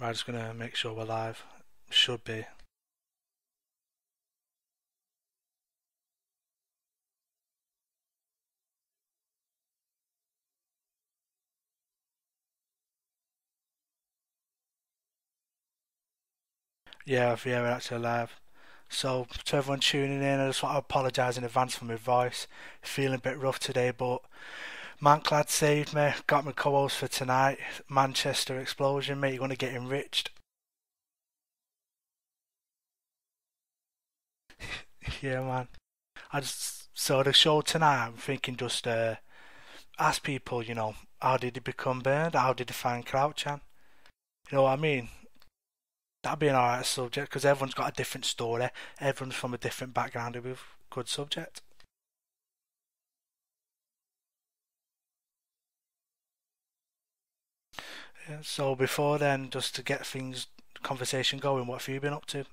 I'm just gonna make sure we're live. Should be. Yeah, we're actually live. So to everyone tuning in, I just want to apologise in advance for my voice. Feeling a bit rough today, but Manclad saved me, got my co-host for tonight. Manchester Explosion, mate, you're gonna get enriched. Yeah, man. So the show tonight, I'm thinking just ask people, how did he become Bernd? How did he find Crouchan? You know what I mean? That'd be an alright subject because everyone's got a different story. Everyone's from a different background with good subject. Yeah, so before then, just to get things conversation going, what have you been up to?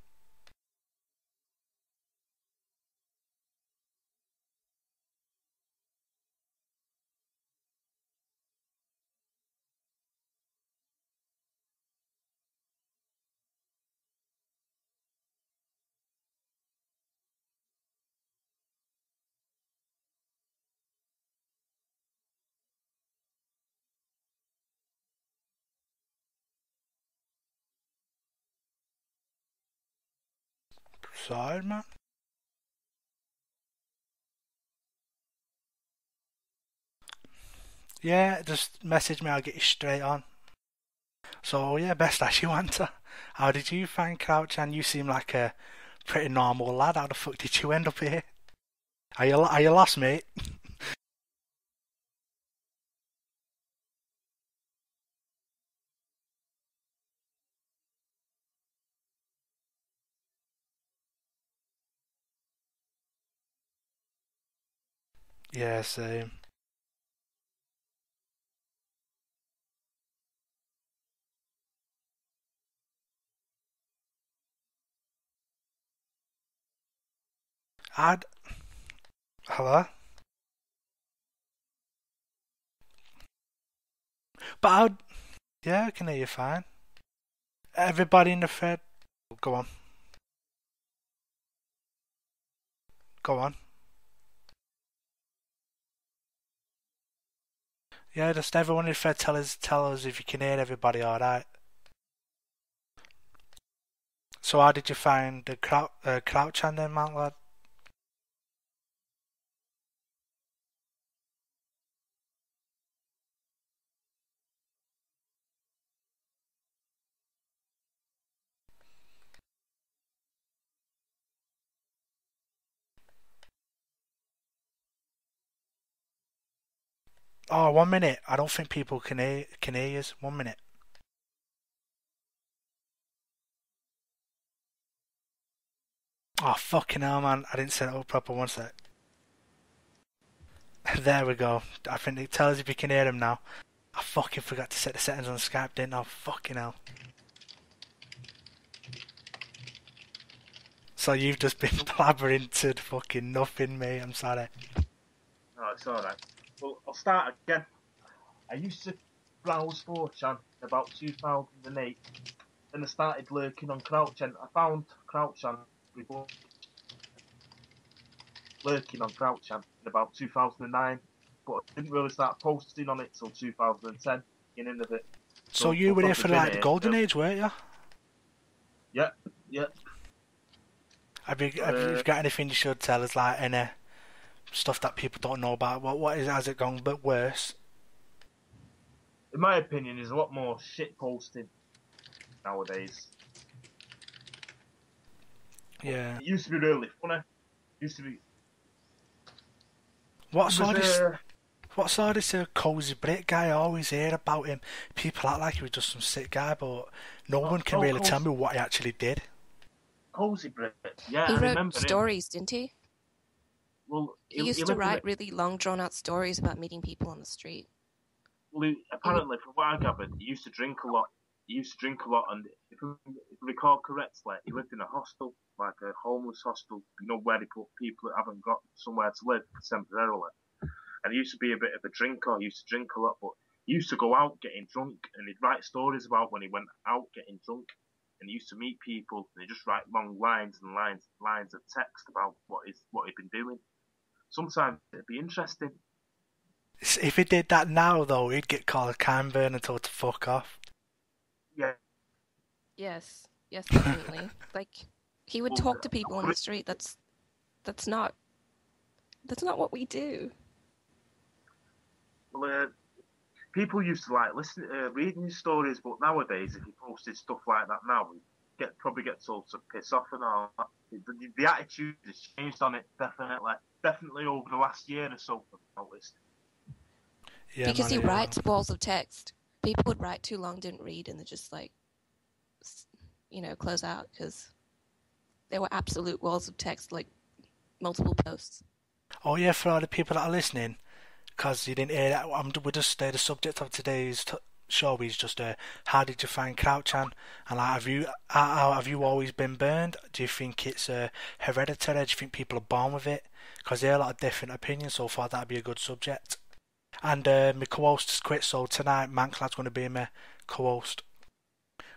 Sorry, man. Yeah, just message me. I'll get you straight on. So yeah, best as you answer. How did you find Crouchan? You seem like a pretty normal lad. How the fuck did you end up here? Are you lost, mate? Yeah, same. I'd hello, but I'd yeah, I can hear you fine. Everybody in the Fed, go on, go on. Yeah, just everyone in the Fed tell us if you can hear everybody all right. So how did you find the Crouchan then, Mount lad? Oh, 1 minute. I don't think people can hear us. 1 minute. Oh fucking hell, man! I didn't set it up proper. One sec. There we go. I think it tells if you can hear him now. I fucking forgot to set the settings on Skype, didn't I? Fucking hell. So you've just been blabbering to fucking nothing, mate. I'm sorry. No, it's alright. Well, I'll start again. I used to browse 4chan about 2008, and I started lurking on Crouchan. I found Crouchan before lurking on Crouchan in about 2009, but I didn't really start posting on it till 2010, beginning of it. So So you I've were there probably for been like the here. golden age, weren't you? Yeah, yeah. Have you got anything you should tell us, like any stuff that people don't know about? What is has it gone but worse? In my opinion, there's a lot more shit posting nowadays. Yeah. It used to be really funny. It used to be. What It was sort of what sort of a cozy Brit guy? I always hear about him. People act like he was just some sick guy, but no one can really tell me what he actually did. Cozy Brit. Yeah, He I wrote remember him. stories, didn't he? Well, He used to write really long, drawn-out stories about meeting people on the street. Well, apparently, from what I gathered, he used to drink a lot. He used to drink a lot, and if I recall correctly, he lived in a hostel, like a homeless hostel, where they put people that haven't got somewhere to live temporarily. And he used to be a bit of a drinker. He used to drink a lot, but He used to go out getting drunk, and he'd write stories about when he went out getting drunk, and he used to meet people, and he'd just write long lines and lines of text about what he'd been doing. Sometimes it'd be interesting. If he did that now, though, he'd get called a can burn and told to fuck off. Yeah. Yes, definitely. Like, he would talk to people on the street. That's not what we do. Well, people used to like reading his stories, but nowadays, if he posted stuff like that now, he'd probably get told to piss off and all that. The attitude has changed on it, definitely over the last year or so, I've noticed. Yeah, because he writes walls of text. People would write too long, didn't read, and they just like, close out because there were absolute walls of text, like multiple posts. Oh yeah, for all the people that are listening, because you didn't hear that, we're just the subject of today's show is just how did you find Crouchan, and like, have you always been burned? Do you think it's hereditary? Do you think people are born with it? Because there are a lot of different opinions, so I thought that'd be a good subject. And my co-host has quit, so tonight Manklad's going to be my co-host.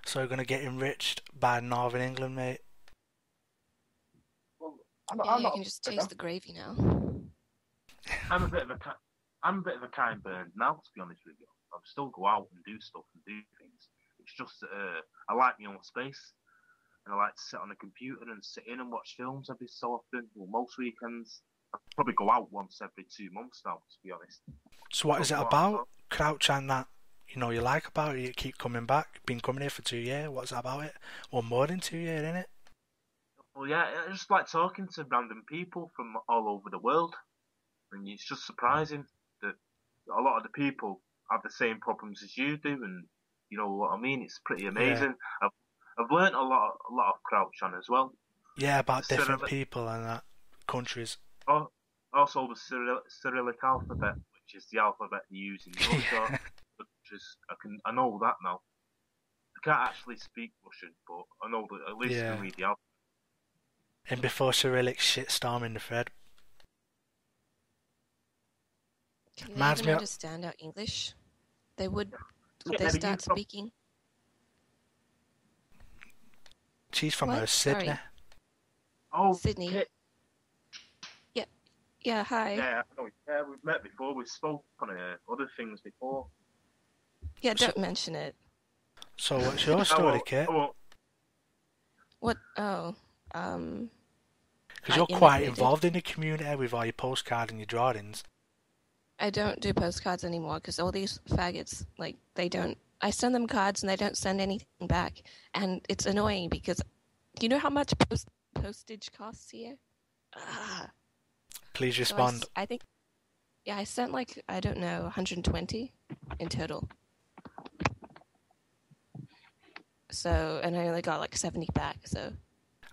So we're going to get enriched by Northern England, mate. Well, you can just taste the gravy now. I'm a bit of a kind Bernd now, to be honest with you. I still go out and do stuff and do things. It's just that I like my own space, and I like to sit on a computer and sit in and watch films every so often. Well, most weekends. I probably go out once every 2 months now, to be honest. So what is it about Crouchan that you like about it? You keep coming back. Been coming here for 2 years. What's it about it? Well, more than 2 years, isn't it? Well, yeah, I just like talking to random people from all over the world, and it's just surprising that a lot of the people have the same problems as you do, and you know what I mean. It's pretty amazing. Yeah. I've learnt a lot of Crouchan as well. Yeah, about different people and that countries. Also the Cyrillic alphabet, which is the alphabet they use in Russia. I know that now. I can't actually speak Russian, but I know that at least I can read the alphabet. And before Cyrillic shitstorm in the thread. Can they even understand our English? Would they start speaking? She's from Sydney. Sorry. Oh, Sydney. Kit. Yeah, hi. Yeah, we've met before. We've spoken on other things before. Yeah, don't mention it. So what's your story, Kit? What? Because you're quite involved in the community with all your postcards and your drawings. I don't do postcards anymore because all these faggots, like, they don't... I send them cards and they don't send anything back. And it's annoying because... Do you know how much postage costs here? Please respond. So I think... Yeah, I sent, like, I don't know, 120 in total. So, and I only got, like, 70 back, so...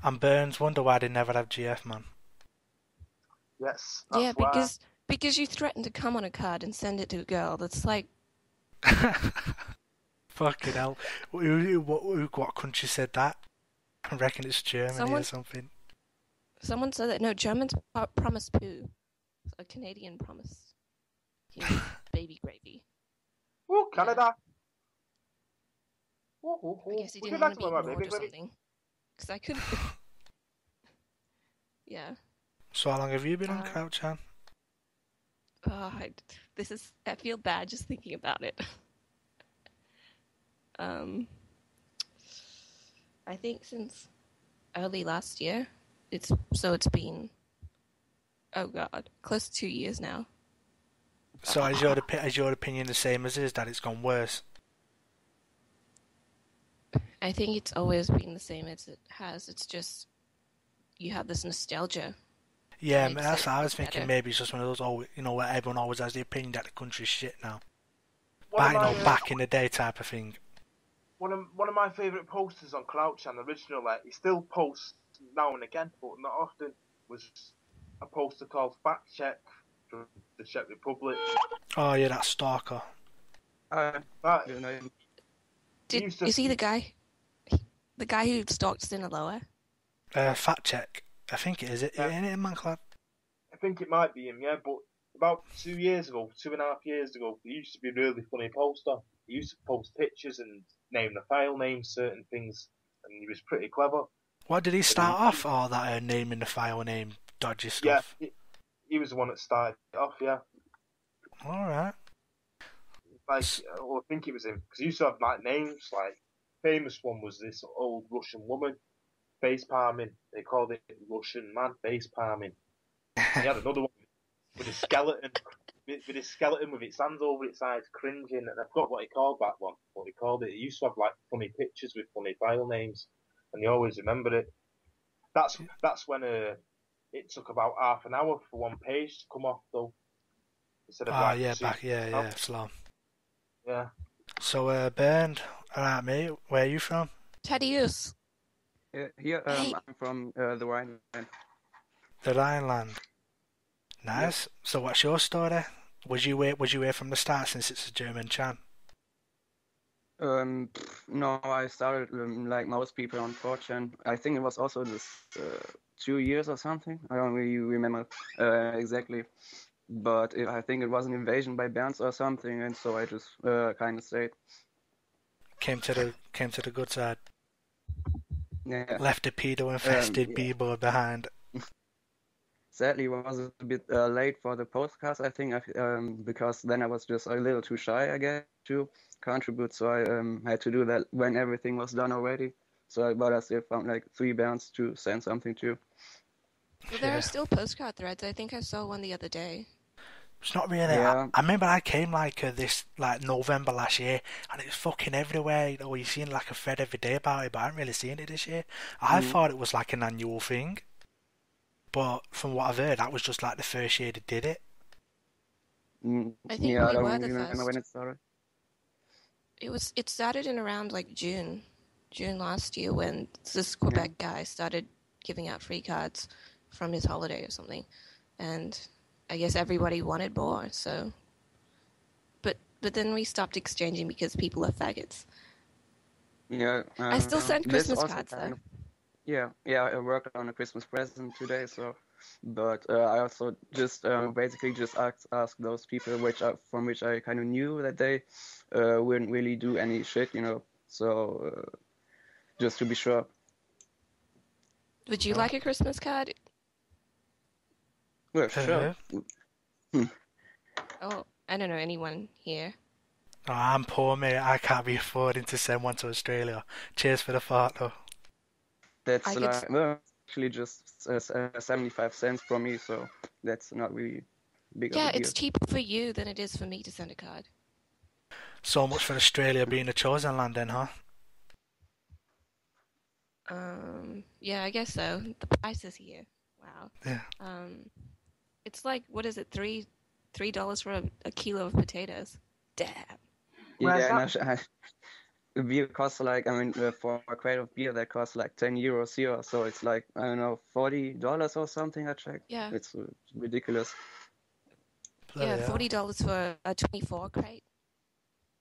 And Burns wonder why they never have GF, man. Yes, yeah, because you threatened to come on a card and send it to a girl. That's like... Fucking hell. What country said that? I reckon it's Germany or something. Someone said that. No, Germans promise poo. A Canadian promise. Baby gravy. Oh, Canada! I guess he didn't want to be ignored or something. Because I couldn't... Yeah. So how long have you been on Crouchan? I feel bad just thinking about it. I think since early last year. It's been, oh god, close to 2 years now. So is your opinion the same as his, that it's gone worse? I think it's always been the same as it has. It's just you have this nostalgia. Yeah, that's what I was thinking. Maybe it's just one of those, where everyone always has the opinion that the country's shit now. Back in the day type of thing. One of my favourite posters on Crouchan originally, he still posts now and again, but not often, was a poster called Fact Check from the Czech Republic. Oh yeah, that stalker. Is he the guy? The guy who stalked Sinaloa? Fact Check. I think it is. Isn't it, man, Clad? I think it might be him, yeah, but about 2 years ago, 2.5 years ago, he used to be a really funny poster. He used to post pictures and name the file names, certain things, and he was pretty clever. What did he But start off? All that name in the file name dodgy yeah, stuff. he was the one that started it off. Yeah, All right. like I think it was him because he used to have like names. Like famous one was this old Russian woman face palming. They called it Russian man face palming. And he had another one with a skeleton. With his skeleton with its hands over its eyes, cringing, and I forgot what he called that one. What he called it. He used to have like funny pictures with funny file names, and he always remembered it. That's when it took about half an hour for one page to come off though, instead of like yeah, two. slow. Yeah. So, Bernd, alright, mate, where are you from? Thaddeus. Here, Hey. I'm from the Rhineland. The Rhineland. Nice. Yep. So, what's your story? Was you here from the start since it's a German chant? No, I started like most people on 4chan. I think it was also this 2 years or something. I don't really remember exactly, but I think it was an invasion by Bernd or something, and so I just kind of stayed. Came to the good side. Yeah. Left the pedo-infested b-boy behind. Sadly, it was a bit late for the podcast, I think, because then I was just a little too shy, I guess, to contribute. So I had to do that when everything was done already. But I still found like 3 bands to send something to. Well, there are still postcard threads. I think I saw one the other day. It's not really. Yeah. I remember I came this November last year, and it was fucking everywhere. You know, you're seeing like a thread every day about it, but I haven't really seen it this year. I thought it was like an annual thing, but from what I've heard, that was just like the first year they did it. I think I we don't were the remember first. when it started. It started in around like June last year when this Quebec guy started giving out free cards from his holiday or something, and I guess everybody wanted more. So, but then we stopped exchanging because people are faggots. Yeah. I still send this Christmas also cards though. kind of- Yeah, I worked on a Christmas present today, but I also just basically just asked those people from which I kind of knew that they wouldn't really do any shit, so just to be sure. Would you like a Christmas card? Well, sure. Oh, I don't know anyone here. Oh, I'm poor, mate. I can't be affording to send one to Australia. Cheers for the thought, though. That's I could actually just 75 cents from me, so that's not really big of Yeah, a deal. it's cheaper for you than it is for me to send a card. So much for Australia being a chosen land, then, huh? Yeah, I guess so. The prices here. Wow. Yeah. It's like, what is it, $3 for a kilo of potatoes? Damn. Where's Yeah, and beer costs like, for a crate of beer that costs like 10 euros here, so it's like, I don't know, $40 or something, I checked. Yeah. It's ridiculous. Yeah, Bloody hell. $40 for a 24 crate.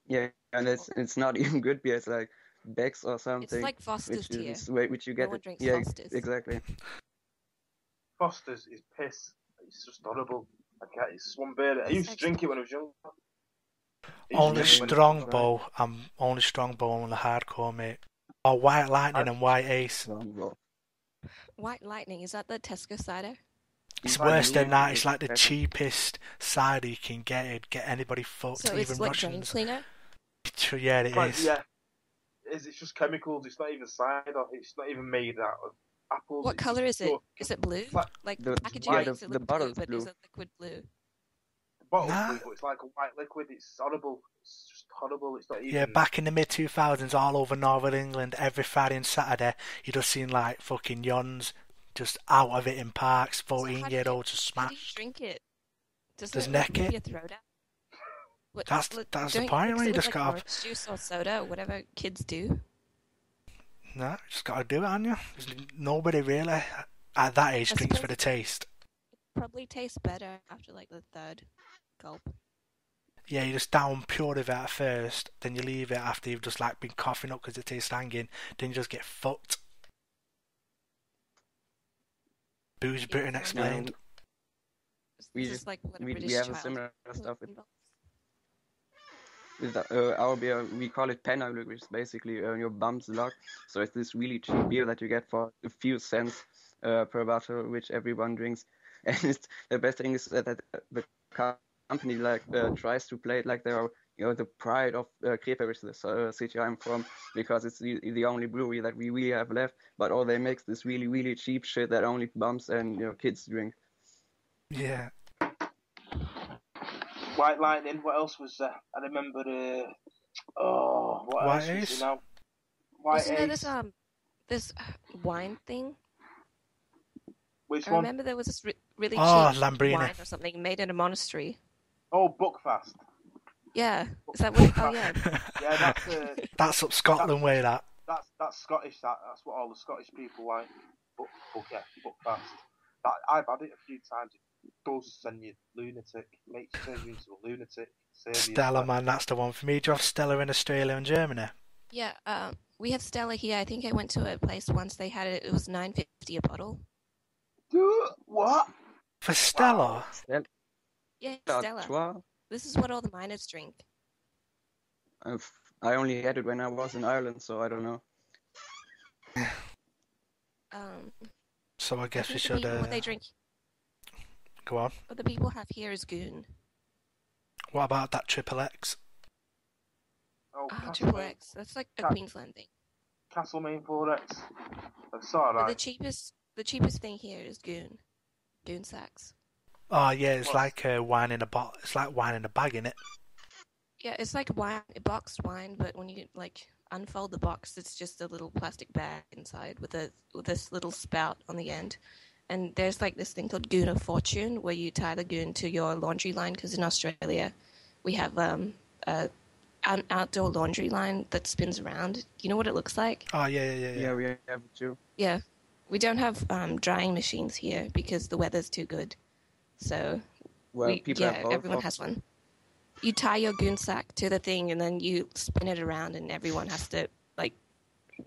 Yeah, and it's not even good beer, it's like Beck's or something. It's like Foster's tier. Which you get. No one drinks Yeah, Foster's. exactly. Foster's is piss. It's just horrible. I can't. It's one beer. I used to drink it when I was younger. Only Strongbow. I'm only Strongbow on the hardcore, mate. Oh, White Lightning and White Ace. White Lightning, is that the Tesco cider? It's worse than that. It's like the cheapest cider you can get. It'd get anybody fucked, So even it's like drain Russians. cleaner? Yeah, it is. Yeah. It's just chemicals. It's not even cider. It's not even made out of apples. What colour is it? Is it blue? Like the- the packaging yeah, makes the it look bottle's blue, but blue. is it liquid blue? The bottle's Nah. blue, but it's like a white liquid. It's horrible. It's just horrible. It's not even. Yeah, back in the mid 2000s, all over Northern England, every Friday and Saturday, you'd have seen like fucking yons just out of it in parks, So how do 14-year-olds just How do you smashed. drink it? Doesn't Does it like, neck rip it? your throat out? What, That's the point, mix you it just with, like, gotta orange juice or soda or whatever kids do? No, you just gotta do it, haven't you? Nobody really at that age I drinks for suppose the taste. Probably tastes better after like the third gulp. Yeah, you just down pure of it at first, then you leave it after you've just like been coughing up because it tastes hanging, then you just get fucked. Booze Britain explained. we This is just like what a we British have a child similar stuff involves. with our beer. We call it penna, which is basically your bum's luck. So it's this really cheap beer that you get for a few cents per bottle, which everyone drinks. And the best thing is that the company tries to play it like they are the pride of Krefeld, which is the city I'm from, because it's the only brewery that we really have left. But all they make is this really really cheap shit that only bums and kids drink. Yeah. White Lightning. What else was there? I remember. What White else was Ace? there now? White Wasn't there Ace. this wine thing? Which I one? remember there was this really Oh, cheap Lambrini. wine or something made in a monastery. Oh, Buckfast. Yeah, is that what? Oh yeah. Yeah, that's That's up Scotland way, that. that's Scottish. That's what all the Scottish people like. Buckfast. I've had it a few times. It does send you lunatic. Makes you turn you into a lunatic. Serious. Stella, man, that's the one for me. Do you have Stella in Australia and Germany? Yeah, we have Stella here. I think I went to a place once. They had it. It was $9.50 a bottle. What? For Stella? Stella Yeah, Stella. Artois? This is what all the miners drink. I only had it when I was in Ireland, so I don't know. So I guess we the should people, what they drink, go on. what the people have here is goon. What about that Triple X? Oh, Triple X. That's like a Queensland thing. Castlemaine 4X. That's alright. But the cheapest thing here is goon. Goon sacks. Oh yeah, it's like wine in a bottle. It's like wine in a bag, innit? Yeah, it's like wine, boxed wine, but when you unfold the box, it's just a little plastic bag inside with this little spout on the end. And there's like this thing called Goon of Fortune, where you tie the goon to your laundry line, because in Australia we have an outdoor laundry line that spins around. You know what it looks like? Oh yeah. Yeah, we have it too. Yeah. We don't have drying machines here because the weather's too good. So everyone has one. You tie your goon sack to the thing and then you spin it around and everyone has to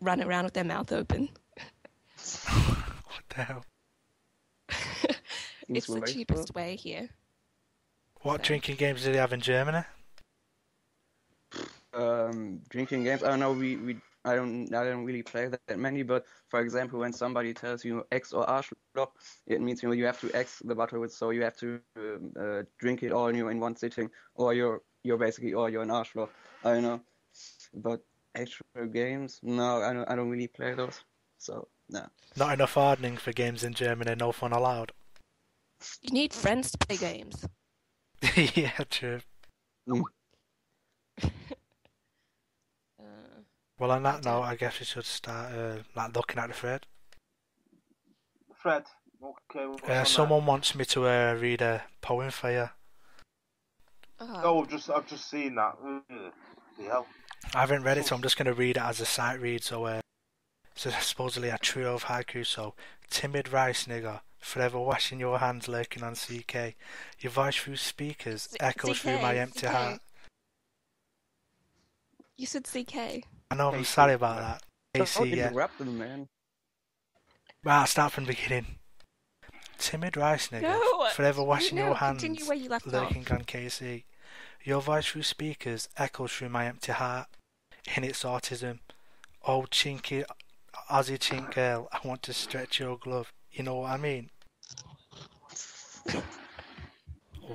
run around with their mouth open. What the hell? It's the cheapest way here. What drinking games do they have in Germany? Drinking games. I don't know. I don't really play that many. But for example, when somebody tells you X or Arschloch, it means you have to X the bottle, so you have to drink it all in one sitting, or you're an Arschloch. I don't know. But actual games, no, I don't really play those. So no. Not enough hardening for games in Germany. No fun allowed. You need friends to play games. Yeah, true. Well, on that note, I guess we should start looking at the thread. Fred. Okay. Someone wants me to read a poem for you. Oh, I've just seen that. Yeah. I haven't read it, so I'm just going to read it as a sight read. So it's supposedly a trio of haiku. So, timid rice nigger, forever washing your hands, lurking on CK. Your voice through speakers echoes through my empty heart. You said CK. I know, I'm sorry about that. AC, yeah. Interrupt them, man. Right, I'll start from the beginning. Timid rice nigger, forever washing your hands, lurking on KC. Your voice through speakers echoes through my empty heart. In its autism, old chinky Aussie chink girl, I want to stretch your glove. You know what I mean?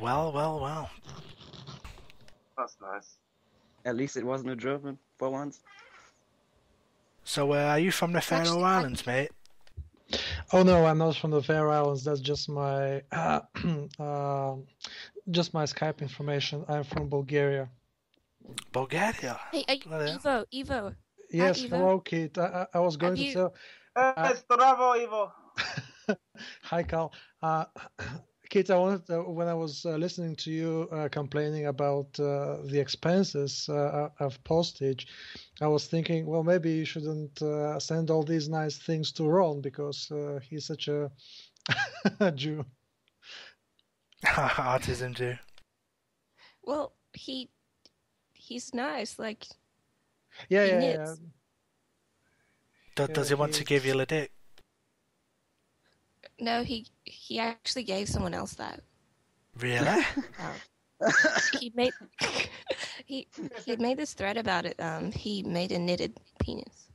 Well. That's nice. At least it wasn't a German for once. So, are you from the Faroe Islands, mate? Oh no, I'm not from the Faroe Islands. That's just my Skype information. I'm from Bulgaria. Bulgaria? Hey, Evo. Yes, Hi, Evo. hello, Kate. I was going to tell. Bravo, Evo. Hi, Carl. Kate, I wanted when I was listening to you complaining about the expenses of postage, I was thinking, well, maybe you shouldn't send all these nice things to Ron because he's such a Jew. Autism Jew. Well, he's nice. Like, yeah. Does he want to give you a dick? No, he actually gave someone else that. Really? He made he made this thread about it. He made a knitted penis.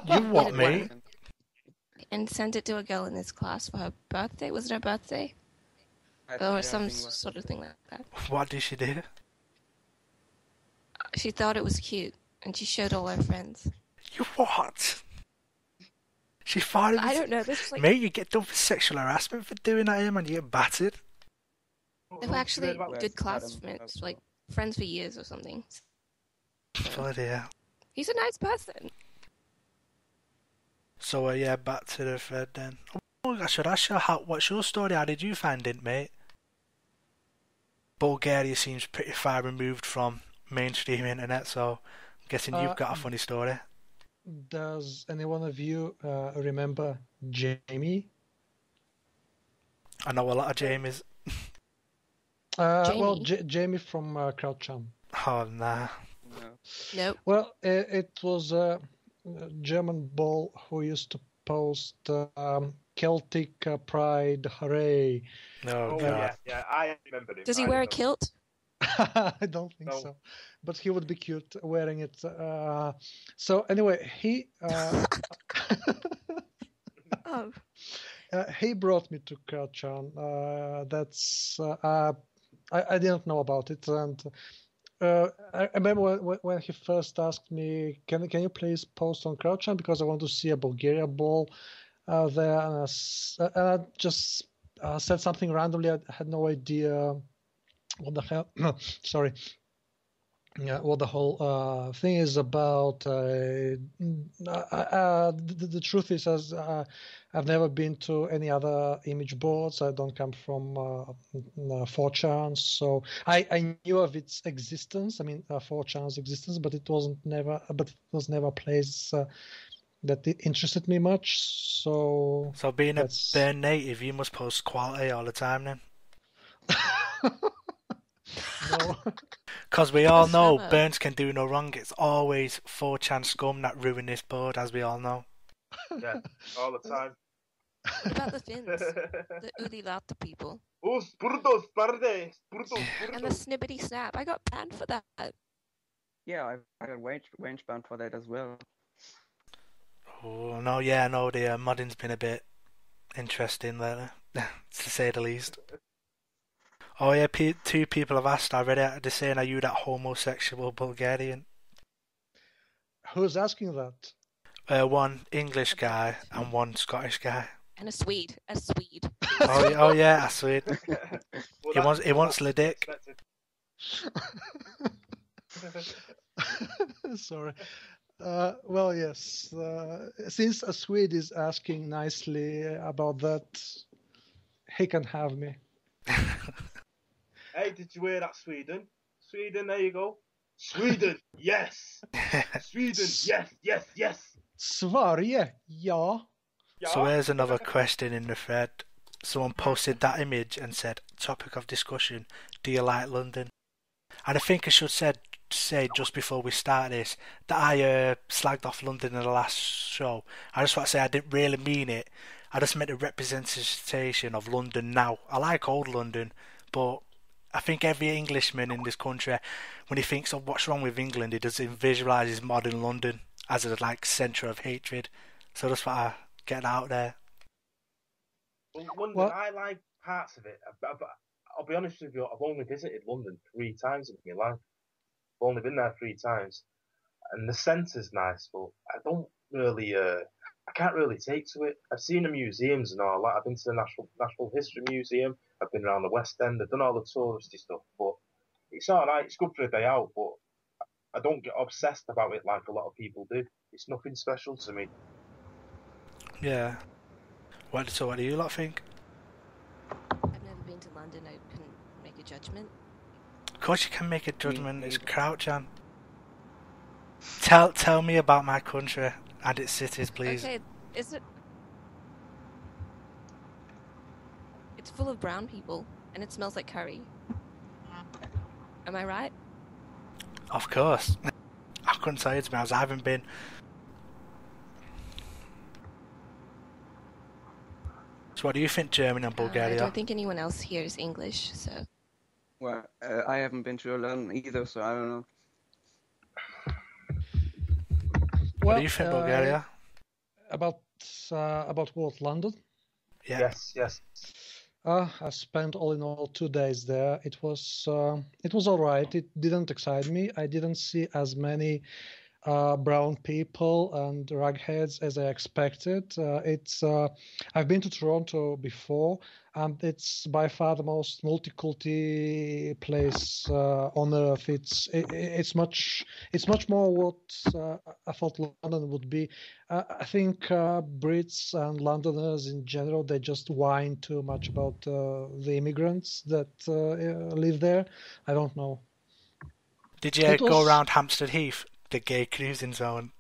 You what, Knitted mate? one, and sent it to a girl in his class for her birthday. Was it her birthday? Or some sort of thing like that. What did she do? She thought it was cute, and she showed all her friends. You what? She thought it was... I don't know. This was like Mate, you get done for sexual harassment for doing that, and you get battered. they were actually Well, good it's not classmates, like friends for years or something. Bloody hell. He's a nice person. So, yeah, back to the thread then. Oh, I should ask you, what's your story? How did you find it, mate? Bulgaria seems pretty far removed from mainstream internet, so I'm guessing you've got a funny story. Does any one of you remember Jamie? I know a lot of Jamies. Well, Jamie? Jamie from Croucham. Oh, nah. No. Nope. Well, it was a German bull who used to post Celtic pride, hooray. No, Oh, God. yeah, I remember him. Does he I wear a remember. kilt? I don't think No. so, but he would be cute wearing it. So anyway, he Oh, he brought me to Croucham. That's I didn't know about it, and I remember when he first asked me, "Can you please post on Croucham because I want to see a Bulgaria ball there?" And I just said something randomly. I had no idea what the hell. Sorry. Yeah, what the whole thing is about. The truth is, as I've never been to any other image boards. I don't come from 4chan, so I knew of its existence. I mean, 4chan's existence, but it was never a place that interested me much. So being a that's... Bernd native, you must post quality all the time then. No. Because we all know Summer. Burns can do no wrong. It's always 4chan scum that ruin this board, as we all know. Yeah, all the time. what about the Finns? The Ulilata people. Oh, Spurdos, Bardes, And the snippety snap. I got banned for that. Yeah, I got range bound for that as well. Oh, no, yeah, no, the modding's been a bit interesting lately, to say the least. Oh yeah, two people have asked already. They're saying, are you that homosexual Bulgarian? Who's asking that? One English guy and one Scottish guy. And a Swede. A Swede. Oh yeah, sweet. Well, He wants the dick. Sorry. Well, yes. Since a Swede is asking nicely about that, he can have me. Hey, did you wear that Sweden? Sweden, there you go. Sweden, yes. Sweden, yes. Sverige, ja. So here's another question in the thread. Someone posted that image and said, topic of discussion, do you like London? And I think I should say just before we start this that I slagged off London in the last show. I just want to say I didn't really mean it. I just meant a representation of London now. I like old London, but I think every Englishman in this country, when he thinks of what's wrong with England, he doesn't visualise modern London as a centre of hatred. So just want to get that out there. Well, London, What? I like parts of it, but I'll be honest with you, I've only visited London 3 times in my life. I've only been there 3 times, and the centre's nice, but I don't really, I can't really take to it. I've seen the museums and all that. I've been to the National History Museum. I've been around the West End. I've done all the touristy stuff, but it's all right. It's good for a day out, but I don't get obsessed about it like a lot of people do. It's nothing special to me. Yeah. What do you lot think? I've never been to London. I couldn't make a judgment. Of course you can make a judgment. It's Croucham. Tell me about my country and its cities, please. Okay, is it? It's full of brown people, and it smells like curry. Am I right? Of course. I couldn't tell you to be honest. I haven't been. So what do you think, Germany and I Bulgaria? don't think anyone else here is English, so. Well, I haven't been to London either, so I don't know. What do you think, Bulgaria? About what, London? Yeah. Yes. I spent all in all 2 days there. It was all right. It didn't excite me. I didn't see as many brown people and rugheads as I expected. I've been to Toronto before, and it's by far the most multiculti place on earth. It's much more what I thought London would be. I think Brits and Londoners in general, they just whine too much about the immigrants that live there. I don't know. Did you go around Hampstead Heath, the gay cruising zone?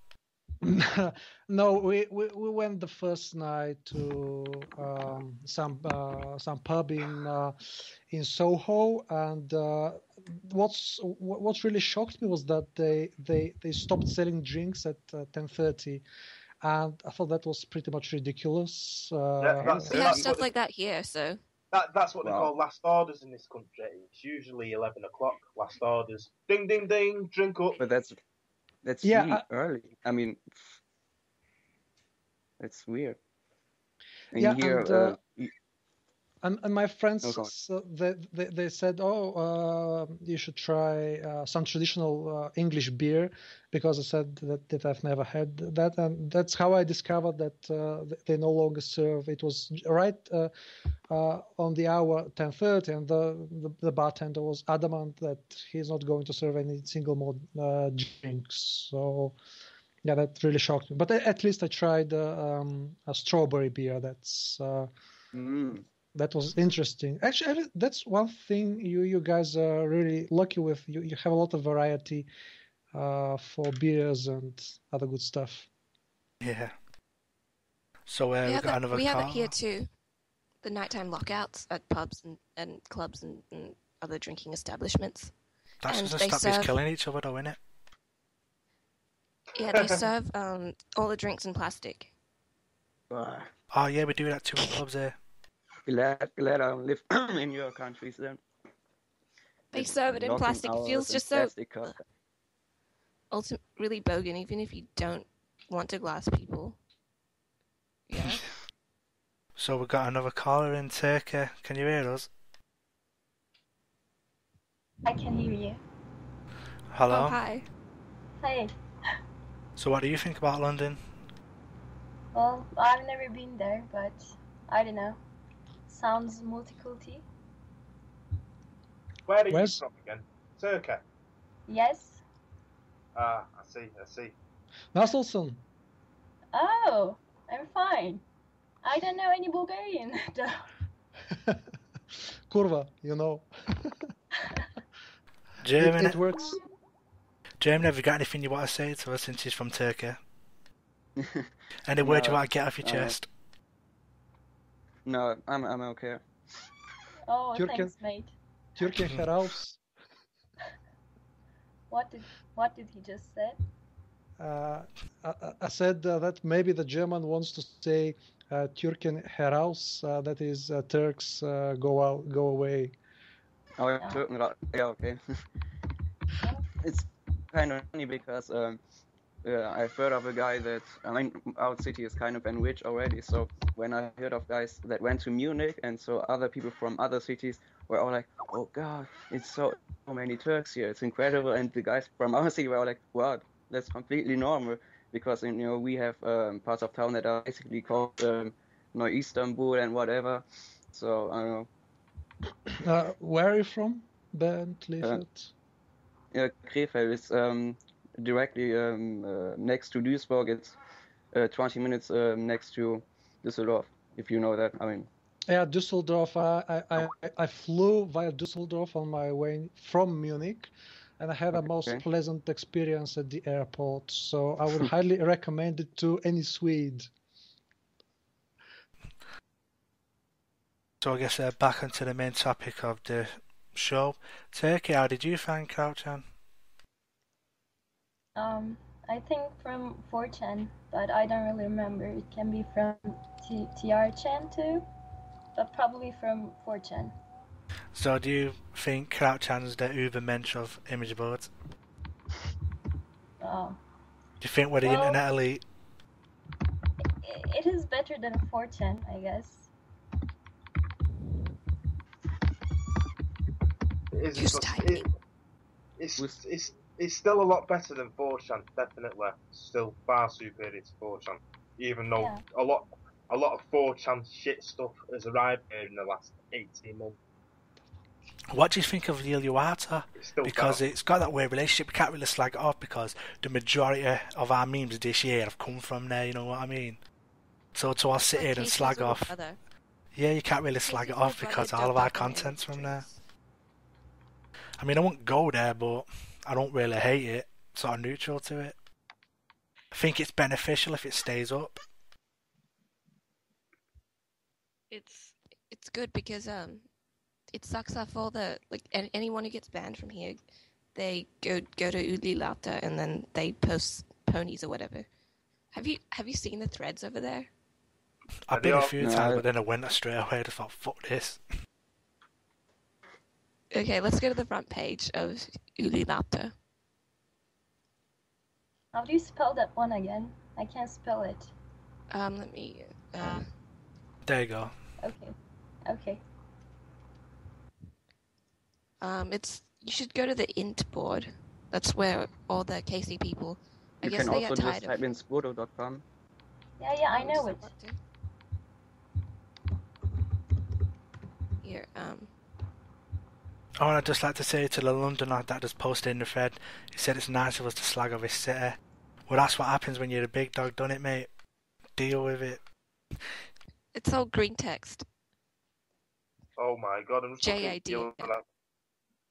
No, we went the first night to some pub in Soho, and what's really shocked me was that they stopped selling drinks at 10:30, and I thought that was pretty much ridiculous. We have stuff like that here, so. That's what they call last orders in this country. It's usually 11 o'clock, last orders. Ding, ding, ding, drink up. But that's really early. I mean, it's weird. And yeah, here, and my friends, they said, you should try some traditional English beer, because I said that I've never had that, and that's how I discovered that they no longer serve. It was right on the hour 10:30, and the bartender was adamant that he's not going to serve any single malt drinks. So yeah, that really shocked me. But at least I tried a strawberry beer. That was interesting. Actually, that's one thing you guys are really lucky with. You have a lot of variety for beers and other good stuff. Yeah. So we got another We have call. it here too. The nighttime lockouts at pubs and clubs and other drinking establishments. That's just stop us killing each other, though, innit? Yeah, they serve all the drinks in plastic. Oh yeah, we do that too in clubs here. Glad I don't live in your countries then. They serve it in plastic. It feels just so really bogan, even if you don't want to glass people. Yeah. So we got another caller in Turkey. Can you hear us? I can hear you. Hello. Oh, hi. Hey. So what do you think about London? Well, I've never been there, but I don't know. Sounds multiculti. Where are you from again? Turkey? Yes. Ah, I see. Nasılsın? Oh, I'm fine. I don't know any Bulgarian, though. Kurva, you know. German. It works. German, have you got anything you want to say to us since he's from Turkey? Any word you want to get off your chest? No, I'm okay. Oh, thanks, mate. Türkiye heraus. What did he just say? I said that maybe the German wants to say Türken heraus, that is Turks go away. Oh, yeah, okay. It's kind of funny because I've heard of a guy that, I mean, our city is kind of enriched already, so when I heard of guys that went to Munich, and so other people from other cities were all like, oh god, it's so many Turks here, it's incredible, and the guys from our city were all like, wow, that's completely normal, because we have parts of town that are basically called Istanbul and whatever, so I don't know. Where are you from, Bernd? Yeah, Krefeld is directly next to Duisburg. It's 20 minutes next to Düsseldorf, if you know that. I mean. Yeah, Düsseldorf. I flew via Düsseldorf on my way from Munich, and I had a most pleasant experience at the airport. So I would highly recommend it to any Swede. So I guess back onto the main topic of the show. Turkey, how did you find Crouchan? I think from 4chan, but I don't really remember. It can be from TRChan too. but probably from 4chan. So do you think Crouchan's the Ubermensch of image boards? Oh. Do you think we're the Well- internet elite? It is better than 4chan, I guess. It is, Who's but typing? it's still a lot better than 4chan, definitely. Still far superior to 4chan. Even though Yeah. a lot of 4chan shit stuff has arrived here in the last 18 months. What do you think of Lil Uata? It's still Because better. it's got that weird relationship. We can't really slag it off because the majority of our memes this year have come from there, you know what I mean? So to all sit here and Casey's slag little off, brother. yeah, you can't really slag it Casey's off little because brother all of our dubbed up on content's image from there. trees. I mean, I won't go there, but I don't really hate it. Sort of neutral to it. I think it's beneficial if it stays up. It's good because it sucks off all the anyone who gets banned from here, they go to Udlilata and then they post ponies or whatever. Have you seen the threads over there? I've been a few No, times, but then I went straight away. I just thought, fuck this. Okay, let's go to the front page of Udlilata. How do you spell that one again? I can't spell it. Let me. There you go. Okay. It's you should go to the int board. That's where all the KC people. I You guess can they also got tired just type in spodo.com. Yeah, I know it. Here, Oh, and I'd just like to say to the Londoner that just posted in the thread, he said it's nice of us to slag off his city. Well, that's what happens when you're a big dog, don't it, mate? Deal with it. it's all green text. Oh my god, I'm just looking at JID. you.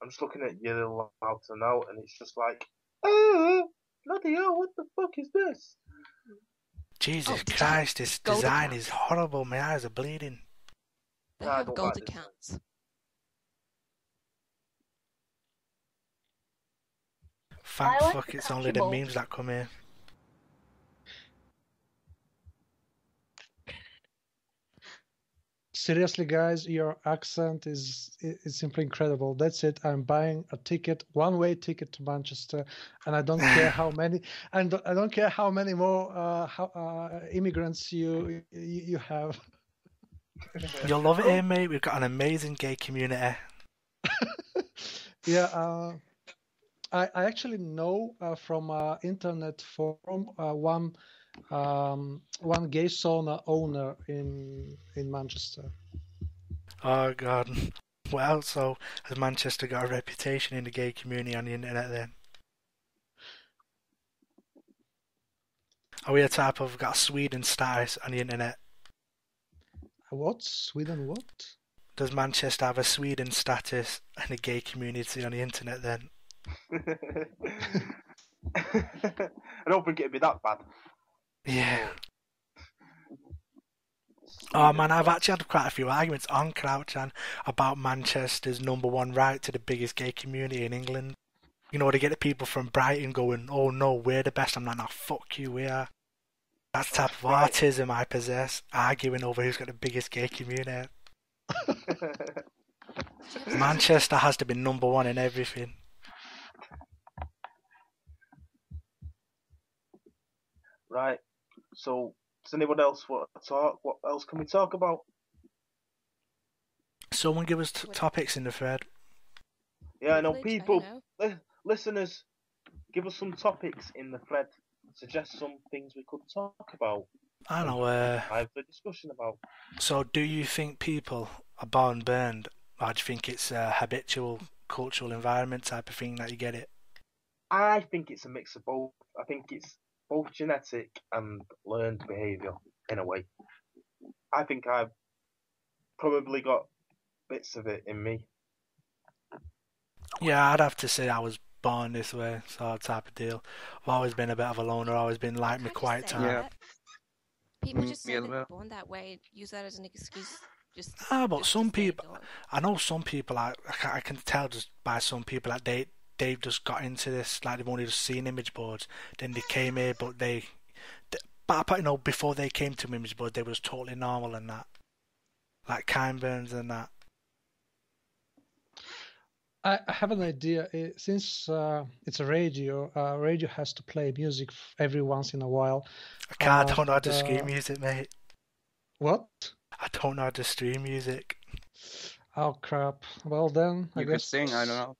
I'm just looking at your Outer now, and it's just like, bloody hell, what the fuck is this? Jesus did you Christ, this gold design accounts? is horrible. My eyes are bleeding. They No, I have don't gold like this. accounts. Thank I like fuck the it's only the comfortable. memes that come in. Seriously, guys, your accent is simply incredible. That's it. I'm buying a ticket, one-way ticket to Manchester, and I don't care how many, and I don't care how many more immigrants you have. You'll love it here, mate. We've got an amazing gay community. Yeah, I actually know from internet forum one gay sauna owner in Manchester. Oh, God. Well, so has Manchester got a reputation in the gay community on the internet then? Are we a type of got Sweden status on the internet? What? Sweden? What? Does Manchester have a Sweden status and a gay community on the internet then? I don't think it'd be that bad. Yeah. Oh man, I've actually had quite a few arguments on Crouchan about Manchester's #1 right to the biggest gay community in England. You know, to get the people from Brighton going, oh no, we're the best. I'm like, no, fuck you, we are. That's the type of Right. autism I possess, arguing over who's got the biggest gay community. Manchester has to be #1 in everything. Right. So, does anyone else want to talk? What else can we talk about? Someone give us topics in the thread. Yeah, I know Privilege, I people, don't know. listeners, give us some topics in the thread. Suggest some things we could talk about. I know, Have a discussion about. so do you think people are born burned, or do you think it's a habitual cultural environment type of thing that you get it? I think it's a mix of both. I think it's both genetic and learned behaviour in a way. I think I've probably got bits of it in me. Yeah, I'd have to say I was born this way, sort of type of deal. I've always been a bit of a loner, always been like me Can't just quiet say time. Yeah. that. People just Me say as they're well. born that way, use that as an excuse. Just But just some to stay people, indoors. I know some people, I can tell just by some people that they've just got into this, like they've only just seen image boards, then they came here, but but you know, before they came to image board, they was totally normal and that. like Kindburns and that. I have an idea. Since it's a radio, radio has to play music every once in a while. I don't know how to stream music, mate. What? I don't know how to stream music. Oh crap! Well then, I You guess could sing. I don't know.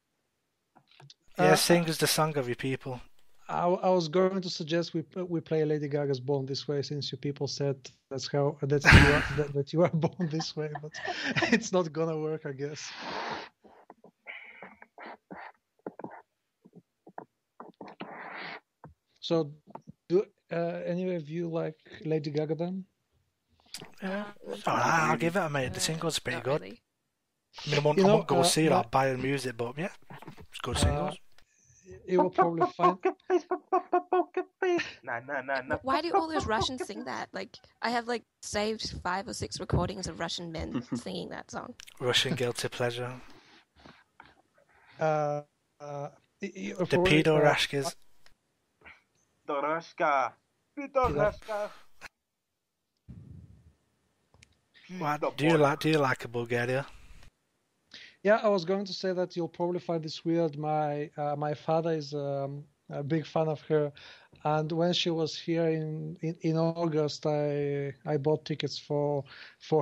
Yeah, sing us the song of your people. I was going to suggest we play Lady Gaga's "Born This Way" since you people said that you are born this way, but it's not gonna work, I guess. So, do any of you like Lady Gaga then? Yeah, it's alright. I'll give it a mate. The single's pretty Not good. really. I mean, I won't go see it or buy the music, but yeah, it's good singles. You will probably find. Nah. Why do all those Russians sing that? Like, I have like saved 5 or 6 recordings of Russian men singing that song. Russian guilty pleasure. The pedo rashkas. Dorashka. Do you like a Bulgaria? Yeah, I was going to say that you'll probably find this weird. My father is a big fan of her, and when she was here in August, I bought tickets for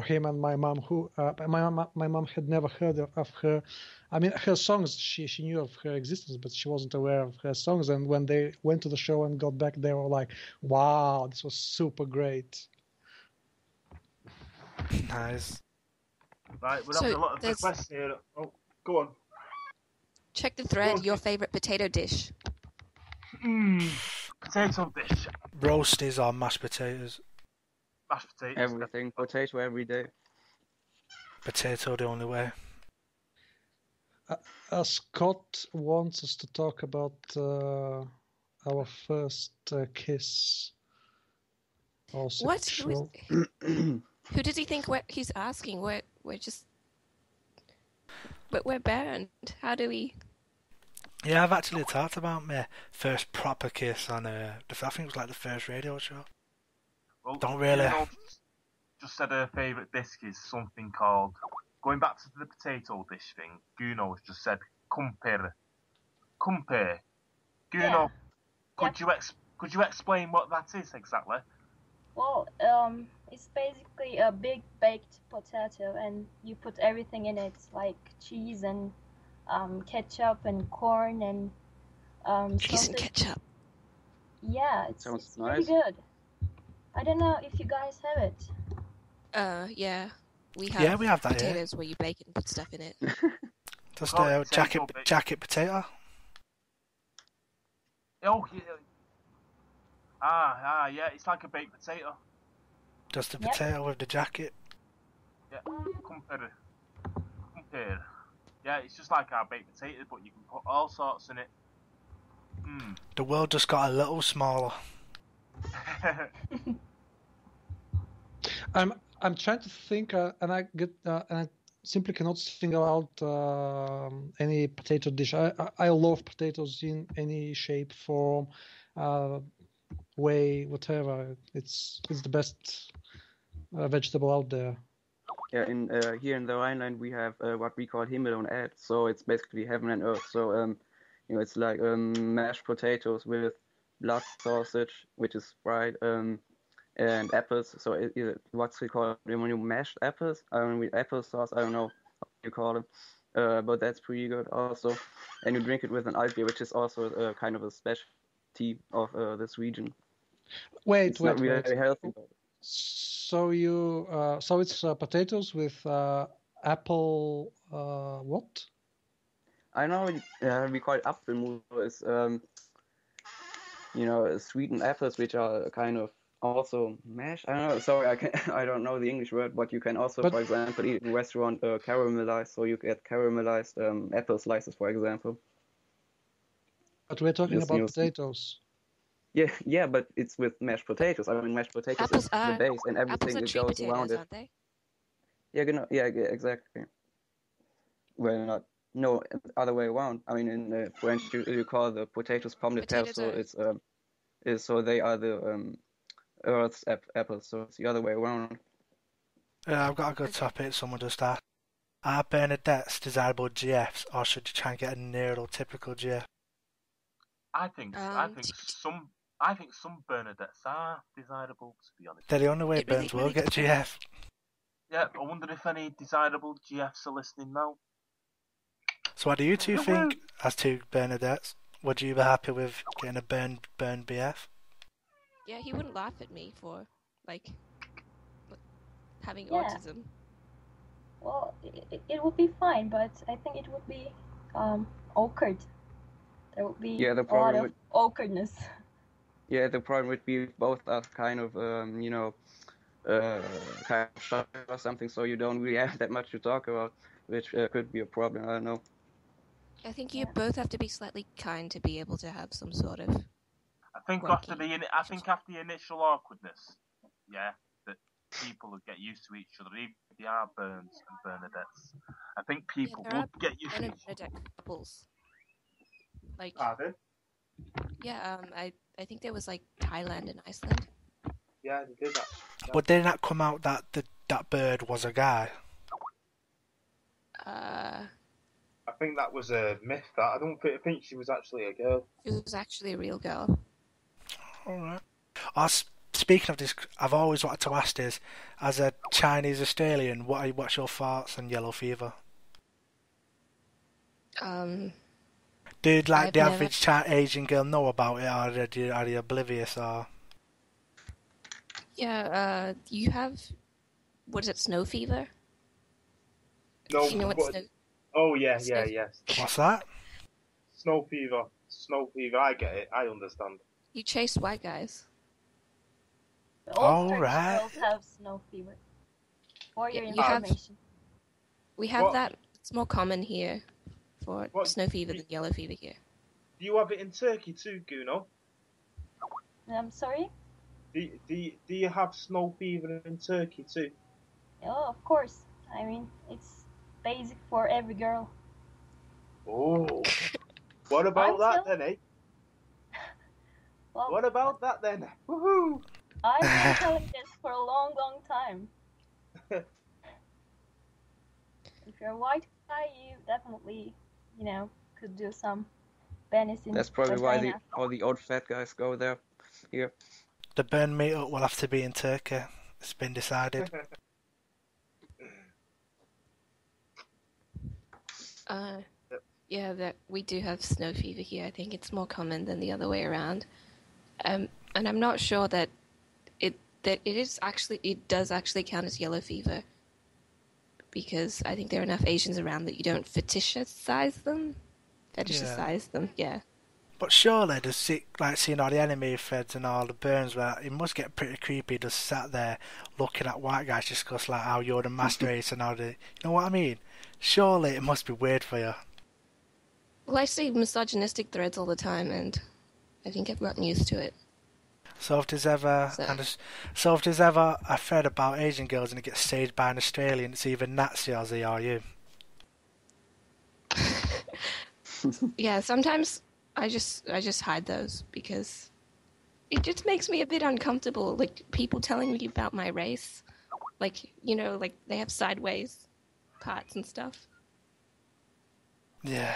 him and my mom. Who my mom had never heard of her. I mean, her songs, she knew of her existence, but she wasn't aware of her songs. And when they went to the show and got back, they were like, "Wow, this was super great." Nice. Right, we're having a lot of requests here. Oh, go on. Check the thread, your favorite potato dish. Potato dish. Roasties or mashed potatoes? Mashed potatoes. Everything. Potato every day. Potato the only way. Scott wants us to talk about our first kiss. Or sexual. What? Who does he think he's asking? We're Bernd. How do we? Yeah, I've actually talked about my first proper kiss on I think it was like the first radio show. Well, Don't really. Just said her favourite dish is something called. Going back to the potato dish thing, Guno's just said kumpir. Kumpir. Guno, could you explain what that is exactly? Well, it's basically a big baked potato, and you put everything in it, like cheese and ketchup and corn and Cheese and ketchup. Yeah, it's Sounds pretty nice. good. I don't know if you guys have it. Yeah. We have. Yeah, we have that here. potatoes where you bake it and put stuff in it. Just Oh, jacket potato. Oh, yeah, it's like a baked potato. Just the Yep. potato with the jacket. Yeah, kumpir. Yeah, it's just like our baked potato, but you can put all sorts in it. The world just got a little smaller. I'm trying to think, and I simply cannot single out any potato dish. I love potatoes in any shape, form, way, whatever. It's the best vegetable out there. Yeah, here in the Rhineland we have what we call Himmel und Erd, so it's basically heaven and earth. So it's like mashed potatoes with blood sausage, which is fried, and apples. So what's we call when you mashed apples? With apple sauce. I don't know what you call them, but that's pretty good also. And you drink it with an Altbier, which is also kind of a specialty of this region. Wait. Not really healthy. So it's potatoes with apple. What? I know we call it Apfelmus. It's sweetened apples, which are kind of also mashed. I don't know. Sorry, I don't know the English word, but you can also, for example, eat in a restaurant caramelized. So you get caramelized apple slices, for example. But we're talking about potatoes. Yeah, but it's with mashed potatoes. I mean, mashed potatoes Apples is the base and everything that tree goes potatoes, around it. aren't they? Yeah, exactly. Well, no, other way around. I mean, in French, you call the potatoes pommes de terre, so so they are the Earth's apples, so it's the other way around. I've got a good topic. Someone just asked: are Bernadettes desirable GFs, or should you try and get a neurotypical GF? I think some Bernadettes are desirable, to be honest. They're the only way It really- Burns will really get a GF. Yeah, I wonder if any desirable GFs are listening now. So what do you two think as two Bernadettes? Would you be happy with getting a Burn BF? Yeah, he wouldn't laugh at me for like having Yeah. autism. Well, it would be fine, but I think it would be awkward. There would be Yeah, the a lot problem of with- awkwardness. Yeah, the problem would be both are kind of, kind of shy or something, so you don't really have that much to talk about, which could be a problem. I don't know. I think you Yeah. both have to be slightly kind to be able to have some sort of. I think Working. after the initial awkwardness, yeah, that people would get used to each other, even if they are Burns and Bernadettes. I think people there would get used to each other. Benedict couples. Like, Pardon? yeah, I think there was like Thailand and Iceland. Yeah, they did that. But didn't that come out that that bird was a guy? I think that was a myth. That I think she was actually a girl. She was actually a real girl. Alright. Speaking of this, I've always wanted to ask this, as a Chinese Australian, what's your thoughts on yellow fever? Did I've the never- average Asian girl know about it, or are they oblivious, or? Yeah, you have, what is it, snow fever? No, You know what but- snow? Oh yeah, Snow- yes. What's that? Snow fever. I get it. I understand. You chase white guys. All All right. girls have snow fever. For your Yeah, you have- information. We have What? that. It's more common here for What? snow fever than yellow fever here. Do you have it in Turkey too, Guno? I'm sorry? Do you have snow fever in Turkey too? Oh, of course. I mean, it's basic for every girl. Oh. What about I'm that still- then, eh? Well, What about that then? Woohoo! I've been telling this for a long, long time. If you're a white guy, you definitely, could do some venison. That's probably why vagina. all the old fat guys go there. Here. The burn meetup will have to be in Turkey. It's been decided. Yeah, that we do have snow fever here. I think it's more common than the other way around. And I'm not sure that it does actually count as yellow fever, because I think there are enough Asians around that you don't fetishize them. Fetishize them, yeah. But surely, seeing all the anime threads and all the burns, where it must get pretty creepy just sat there looking at white guys discuss like how you're the master race and all the, you know what I mean? Surely it must be weird for you. Well, I see misogynistic threads all the time, and I think I've gotten used to it. So if there's ever a thread about Asian girls and it gets saved by an Australian, it's either Nazi or Z or you. Yeah, sometimes I just hide those because it just makes me a bit uncomfortable. Like people telling me about my race, like they have sideways parts and stuff. Yeah.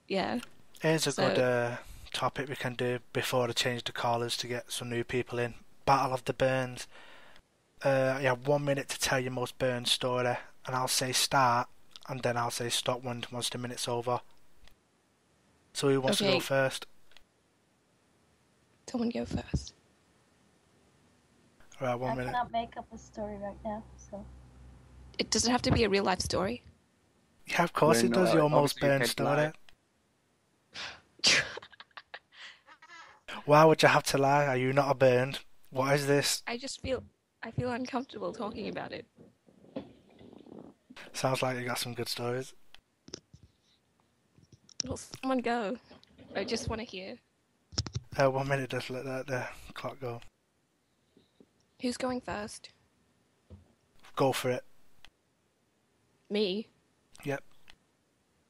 Yeah. Here's a So- good topic we can do before they change the callers to get some new people in. Battle of the Burns. You have 1 minute to tell your most Burns story, and I'll say start, and then I'll say stop once the minute's over. So who wants to go Okay. first? Someone go first. Right, I 1 minute. cannot make up a story right now, so. It doesn't have to be a real life story. Yeah, of course Well, it no, does. Your most obviously you Burns can't story. lie. Why would you have to lie? Are you not a Burned? What is this? I feel uncomfortable talking about it. Sounds like you got some good stories. Well, someone go. I just want to hear. 1 minute, just let the clock go. Who's going first? Go for it. Me. Yep.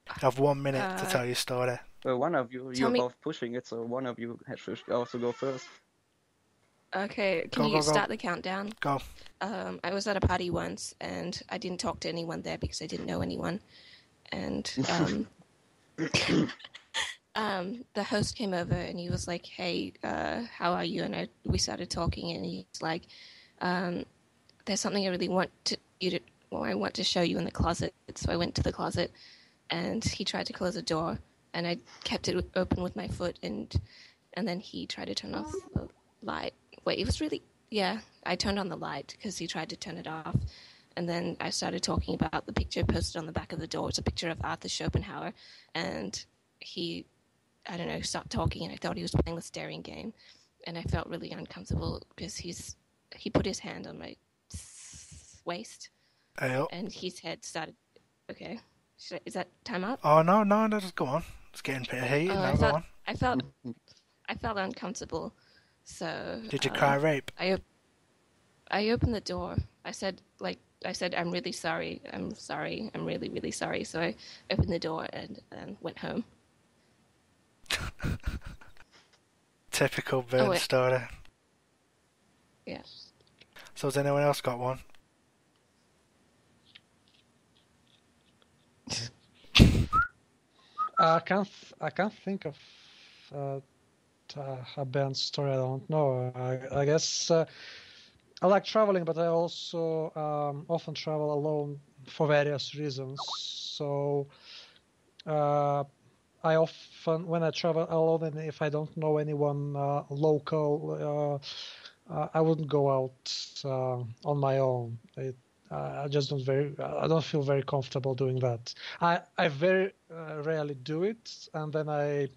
You have 1 minute to tell your story. Well, one of you, Tell you're me- both pushing it, so one of you should also go first. Okay, can Go, you go, go. start the countdown? Go. I was at a party once, and I didn't talk to anyone there because I didn't know anyone. And the host came over, and he was like, "Hey, how are you?" And we started talking, and he's like, "There's something I really want I want to show you in the closet." So I went to the closet, and he tried to close the door, and I kept it open with my foot, and then he tried to turn off the light. Wait, it was really... Yeah, I turned on the light because he tried to turn it off. And then I started talking about the picture posted on the back of the door. It's a picture of Arthur Schopenhauer. And he, I don't know, stopped talking, and I thought he was playing the staring game. And I felt really uncomfortable because he put his hand on my waist. Hey, And his head started... Okay. Is that time up? oh, no, just go on. It's getting a bit heated now, go on. I felt uncomfortable. So Did you cry rape? I opened the door. I said, I'm really sorry. I'm sorry. I'm really, really sorry. So I opened the door and went home. Typical Bernd story. Yeah. So has anyone else got one? I can't think of a Bernd story. I don't know. I guess I like traveling, but I also often travel alone for various reasons. So I often, when I travel alone, and if I don't know anyone local, I wouldn't go out on my own. I just I don't feel very comfortable doing that. I very rarely do it, and then I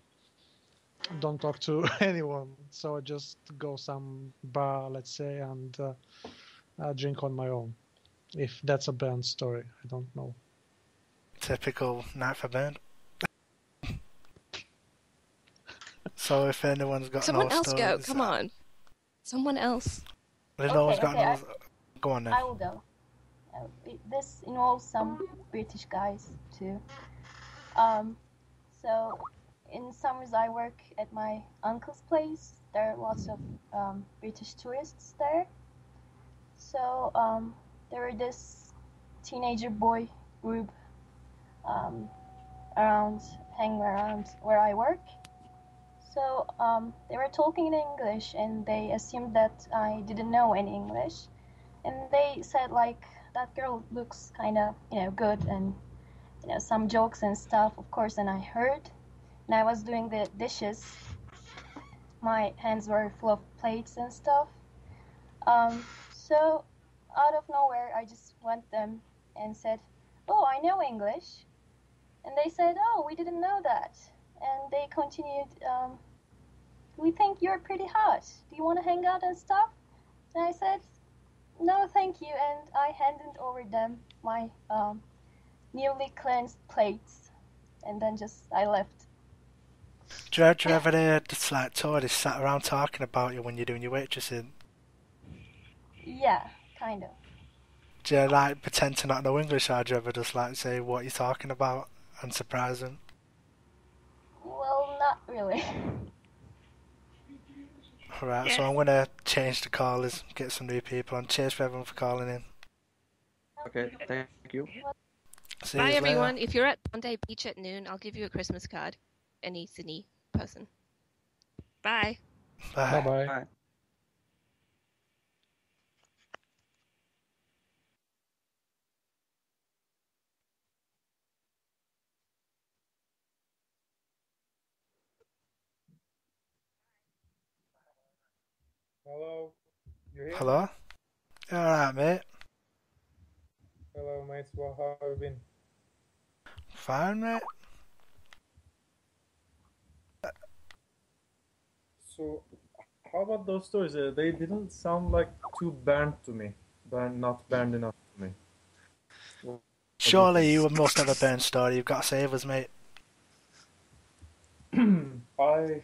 don't talk to anyone. So I just go some bar, let's say, and drink on my own. If that's a Bernd story, I don't know. Typical night for Bernd. So if anyone's got someone no else stories, go. Come on, someone else. If no one's got no, go on then. I will go. This involves some British guys too. So in summers I work at my uncle's place. There are lots of British tourists there. So there were this teenager boy group hanging around where I work. So they were talking in English, and they assumed that I didn't know any English. And they said, like, that girl looks kind of, good, and, some jokes and stuff, of course. And I heard, and I was doing the dishes. My hands were full of plates and stuff. So out of nowhere, I just went them and said, "Oh, I know English." And they said, "Oh, we didn't know that." And they continued, "We think you're pretty hot. Do you want to hang out and stuff?" And I said, "No, thank you." And I handed over them my newly cleansed plates. And then I left. Do you ever hear just like tourists sat around talking about you when you're doing your waitressing? Yeah, kind of. Do you like pretend to not know English, or do you ever just like say what you're talking about and surprise them? Well, not really. Alright, Yes. so I'm gonna change the callers, get some new people on. Cheers for everyone for calling in. Okay, thank you. See Bye, yous everyone. later. If you're at Bondi Beach at noon, I'll give you a Christmas card. Any Sydney person. Bye. Bye. Bye. Bye. Hello, you hear me? Hello? You alright, mate? Hello, mates. Well, how have you been? Fine, mate. So, how about those stories? They didn't sound like too burned to me. Not burned enough to me. What do you Surely you must have a Bernd story. You've got to save us, mate. think?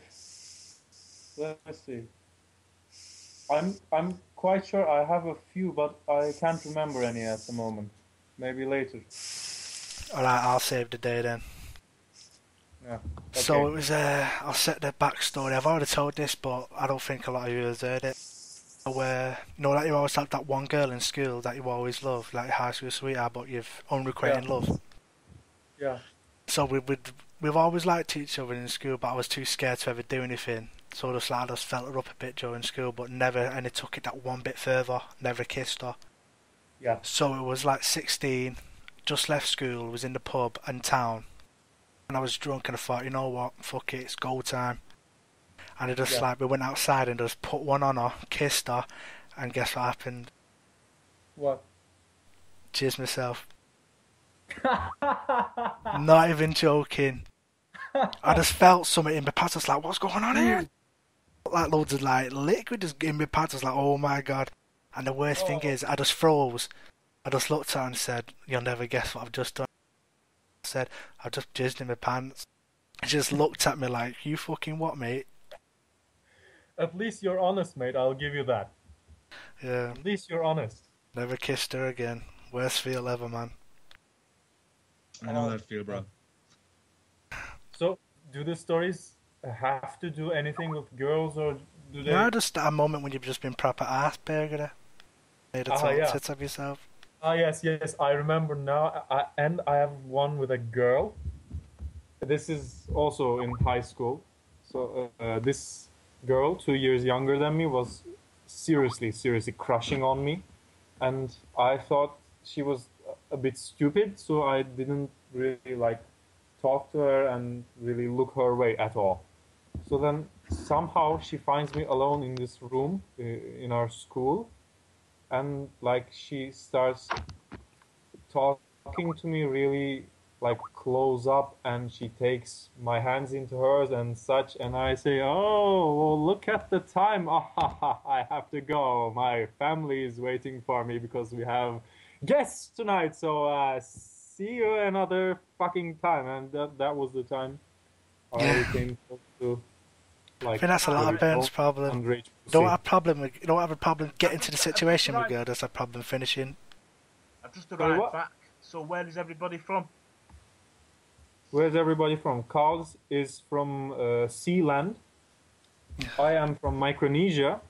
Let's see. I'm quite sure I have a few, but I can't remember any at the moment. Maybe later. Alright, I'll save the day then. Yeah. So okay. it was, I'll set the backstory. I've already told this, but I don't think a lot of you have heard it. Where, like you always have that one girl in school that you always love, like high school sweetheart, but you've unrequited love. Yeah. So we've always liked each other in school, but I was too scared to ever do anything. So I just felt her up a bit during school, but never, and it took it that one bit further, never kissed her. Yeah. So it was like 16, just left school, was in the pub in town, and I was drunk and I thought, you know what, fuck it, it's go time. And it just we went outside and just put one on her, kissed her, and guess what happened? What? Jizzed myself. Not even joking. I just felt something in my pants. I was like, what's going on here? Like loads of liquid just in my pants. I was like, oh my god. And the worst thing is, I just froze. I just looked at her and said, you'll never guess what I've just done. I said, I've just jizzed in my pants. She just looked at me like, you fucking what, mate? At least you're honest, mate. I'll give you that. Yeah. At least you're honest. Never kissed her again. Worst feel ever, man. I know that feel, bro. So, do the stories have to do anything with girls, or do they? No, just a moment when you've just been proper ass-burger. Made a total tit of yourself. Yes, I remember now. And I have one with a girl. This is also in high school. So, this girl, 2 years younger than me, was seriously crushing on me. And I thought she was a bit stupid, so I didn't really talk to her and really look her way at all. So then somehow she finds me alone in this room in our school, and she starts talking to me really close up, and she takes my hands into hers and such, and I say, oh, well, look at the time. I have to go. My family is waiting for me because we have guests tonight, so see you another fucking time. And that was the time I came to I think that's a lot of Bernd's problem. Don't have a problem getting to the situation with girl. There's a problem finishing. I've just arrived back. So where is everybody from? Where's everybody from? Carl is from Sealand. I am from Micronesia.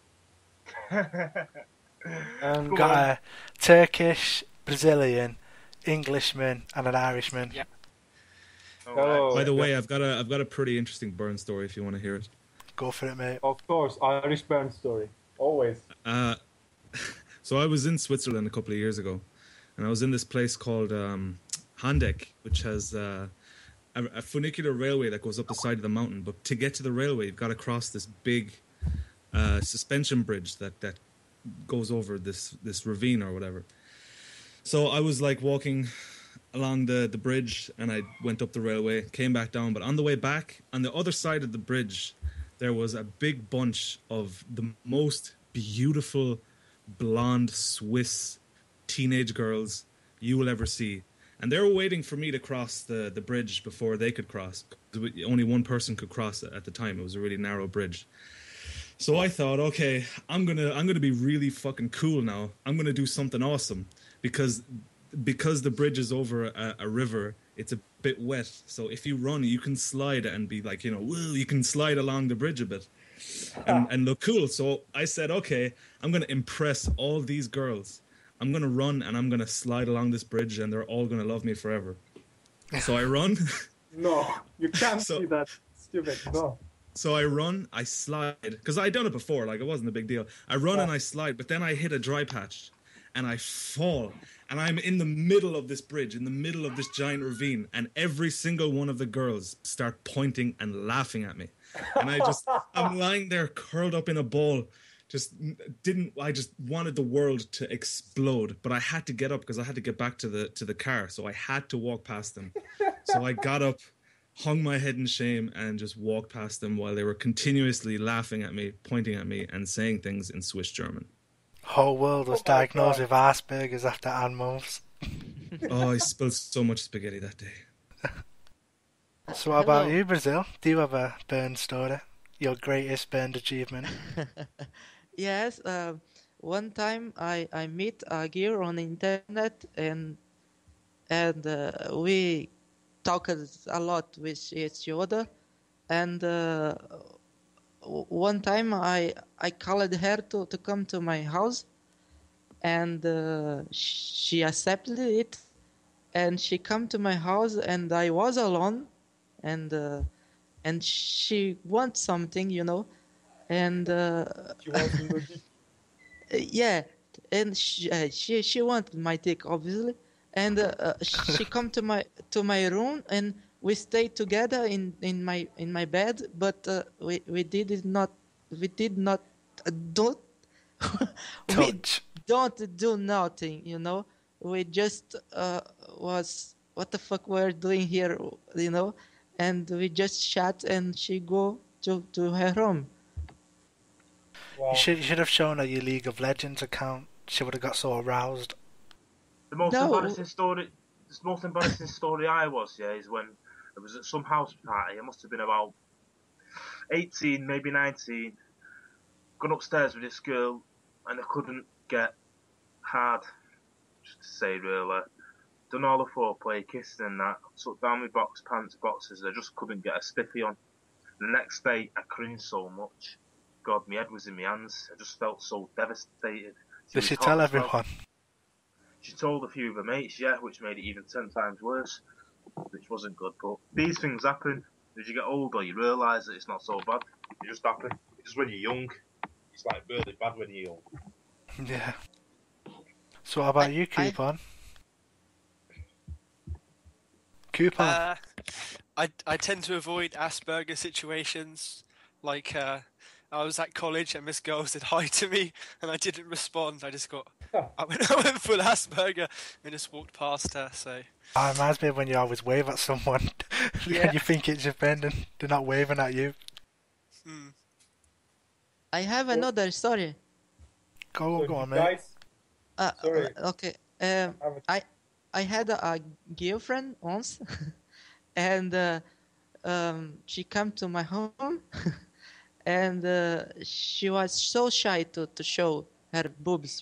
And got a Turkish, Brazilian, Englishman, and an Irishman. Yeah. By the way, I've got a pretty interesting Bernd story if you want to hear it. Go for it, mate. Of course, Irish Bernd story. Always. So I was in Switzerland a couple of years ago, and I was in this place called Handeck, which has a funicular railway that goes up the side of the mountain. But to get to the railway, you've got to cross this big suspension bridge that goes over this ravine or whatever. So I was walking along the bridge, and I went up the railway, came back down. But on the way back, on the other side of the bridge, there was a big bunch of the most beautiful blonde Swiss teenage girls you will ever see. And they were waiting for me to cross the bridge before they could cross. Only one person could cross it at the time. It was a really narrow bridge. So I thought, okay, I'm gonna be really fucking cool now. I'm gonna do something awesome because the bridge is over a river. It's a bit wet, so if you run, you can slide and be woo, you can slide along the bridge a bit and look cool. So I said, okay, I'm gonna impress all these girls. I'm gonna run and I'm gonna slide along this bridge, and they're all gonna love me forever. So I run. No, you can't see that. Stupid. No. So I run, I slide, because I'd done it before, it wasn't a big deal. I run and I slide, but then I hit a dry patch, and I fall, and I'm in the middle of this bridge, in the middle of this giant ravine, and every single one of the girls start pointing and laughing at me. And I'm lying there curled up in a ball, I just wanted the world to explode, but I had to get up because I had to get back to the car, so I had to walk past them. So I got up, hung my head in shame, and just walked past them while they were continuously laughing at me, pointing at me, and saying things in Swiss German. Whole world was diagnosed with Asperger's after animals. Oh, I spilled so much spaghetti that day. So what about you, Brazil? Do you have a Bernd story? Your greatest Bernd achievement? Yes, one time I meet a girl on the internet, and we talked a lot with each other, and one time I called her to come to my house, and she accepted it, and she come to my house, and I was alone, and she wants something, and She wants your dick. yeah, and she wanted my dick, obviously, and she come to my room, and we stayed together in my bed, but we did not don't we Touch. don't do nothing, we just was what the fuck we're doing here, and we just chat, and she go to her room. Wow. You should have shown her your League of Legends account. She would have got so aroused. The most No. embarrassing story. The most embarrassing story I was is when I was at some house party. I must have been about 18, maybe 19. Gone upstairs with this girl, and I couldn't get hard. Just to say, really, done all the foreplay, kissing and that. Took down my boxes. I just couldn't get a stiffy on. The next day, I cringed so much. God, my head was in my hands. I just felt so devastated. Did was she hot tell as well. everyone? She told a few of her mates, yeah, which made it even 10 times worse, which wasn't good. But these things happen. As you get older, you realise that it's not so bad. It just happen. Just when you're young, it's like really bad when you're young. Yeah. So what about you, Coupon? Coupon? I tend to avoid Asperger situations. Like, I was at college and this girl said hi to me and I didn't respond. I just got, I went full Asperger and just walked past her, so. It reminds me of when you always wave at someone Yeah. and you think it's your friend and they're not waving at you. I have another story. Go on, mate. Guys, sorry. Okay. I had a girlfriend once, and she came to my home, and she was so shy to show her boobs,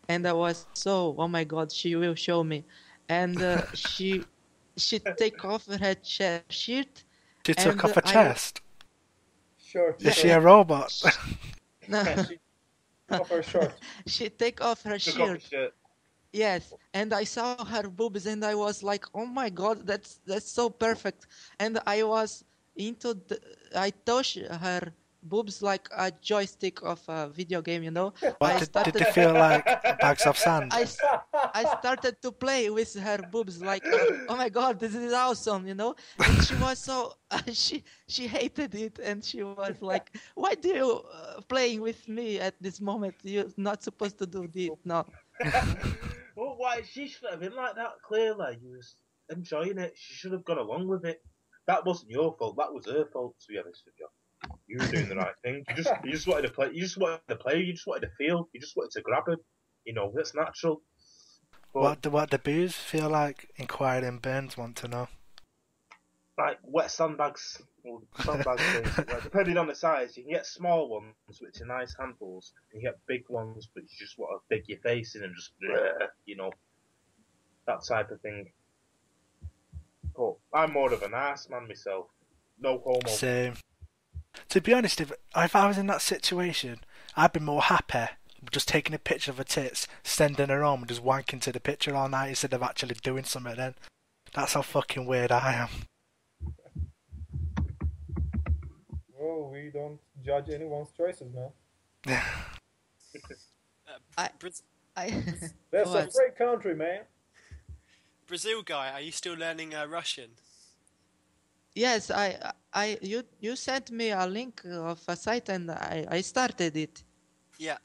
and I was so, oh my god, she will show me, and she take off her shirt. She took off her I- chest. Sure. Is she a robot? No, She off her short. she take off her Took off shirt. his shirt. Yes, and I saw her boobs, and I was like, "Oh my god, that's so perfect!" And I was I touched her boobs like a joystick of a video game, What, did they feel like bags of sand? I started to play with her boobs, like, oh my god, this is awesome, And she was so she hated it, and she was like, "Why do you playing with me at this moment? You're not supposed to do this, no." Well, why? She should have been like that, clearly. You was enjoying it. She should have gone along with it. That wasn't your fault. That was her fault, to be honest with you. You were doing the right thing. You just wanted to play. You just wanted to play. You just wanted to feel. You just wanted to grab him. That's natural. But, What the booze feel like? Inquiring Bernd want to know. like wet sandbags. Well, sandbags, basically. Like, depending on the size, you can get small ones, which are nice handfuls, and you get big ones, which you just want to dig your face in and just, that type of thing. But I'm more of an ass man myself. No homo. Same. To be honest, if I was in that situation, I'd be more happy just taking a picture of her tits, sending her home, and just wanking to the picture all night instead of actually doing something then. That's how fucking weird I am. Well, we don't judge anyone's choices, man. I That's a What? free country, man. Brazil guy, are you still learning Russian? Yes, you sent me a link of a site, and I started it. Yeah.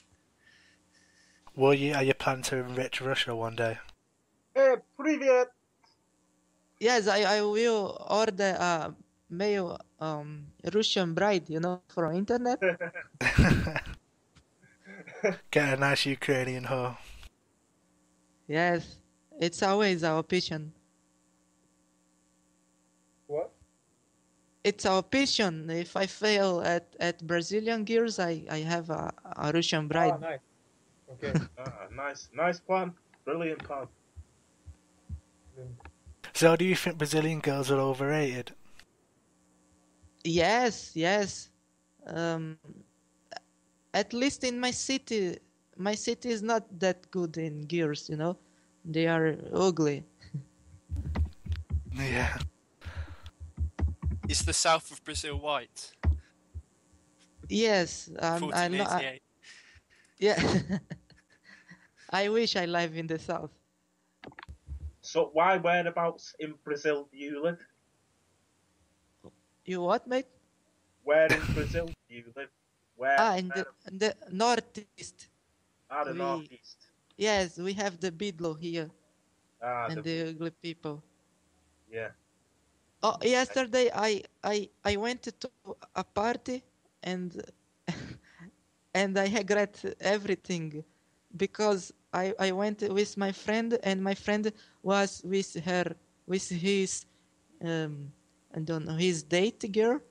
Are you planning to enrich Russia one day? Hey, привет! Yes, I will order a male Russian bride, from internet. Get a nice Ukrainian hoe. Yes, it's always our passion. What? It's our passion. If I fail at Brazilian girls, I have a Russian bride. Ah, nice. Okay. Nice plan. Brilliant plan. So do you think Brazilian girls are overrated? Yes. um, at least in my city is not that good in gears, you know. They are ugly. Yeah. Is the south of Brazil white? Yes, I know. 1488. Yeah. I wish I live in the south. So whereabouts in Brazil do you live? You what, mate? Where in Brazil do you live? In the northeast. The northeast. Yes, we have the bidlo here. And the ugly people. Yeah. Oh, yesterday I went to a party and and I regret everything because I went with my friend and my friend was with his I don't know, his date girl.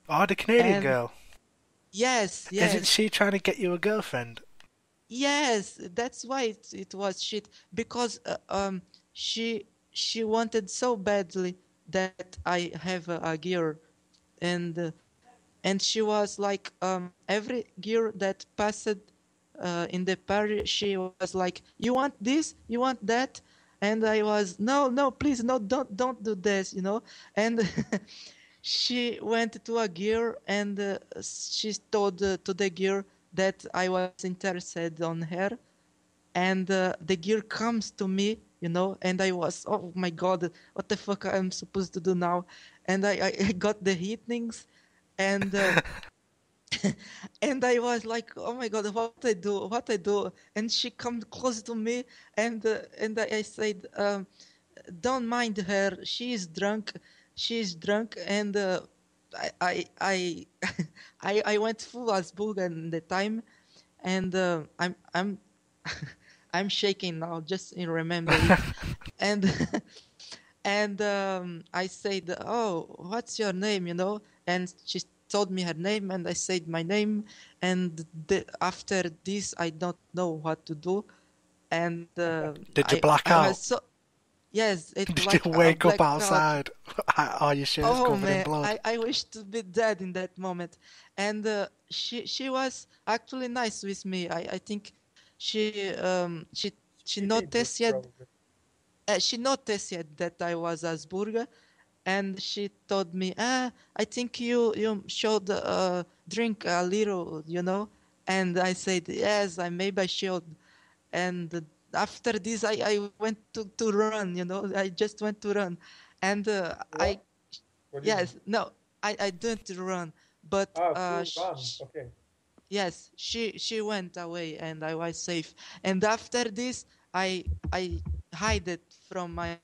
Oh, the Canadian girl. Yes. Isn't she trying to get you a girlfriend? Yes, that's why it was shit because she wanted so badly that I have a gear, and she was like every gear that passed in the party, she was like, you want this, you want that, and I was no please no don't do this, you know. And she went to a gear and she told to the gear that I was interested on her, and the gear comes to me, you know, and I was, oh my god, what the fuck I'm supposed to do now? And I got the hitnings, and and I was like, oh my god, what I do? And she comes close to me, and I said, don't mind her, she is drunk, and I I went full as Bulgan the time, and I'm I'm shaking now just in remembering it. And I said, oh, what's your name, you know? And she told me her name, and I said my name, and after this I don't know what to do. And did you black out? Yes, did you wake up outside? Are your shirts covered in blood? I wish to be dead in that moment. And she was actually nice with me. I think she noticed yet. She noticed yet that I was Asperger, and she told me, I think you should drink a little, you know. And I said, yes, maybe I should. And after this, I went to run, you know. I just went to run, and I didn't run, but okay. Yes, she went away, and I was safe. And after this, I hid it from my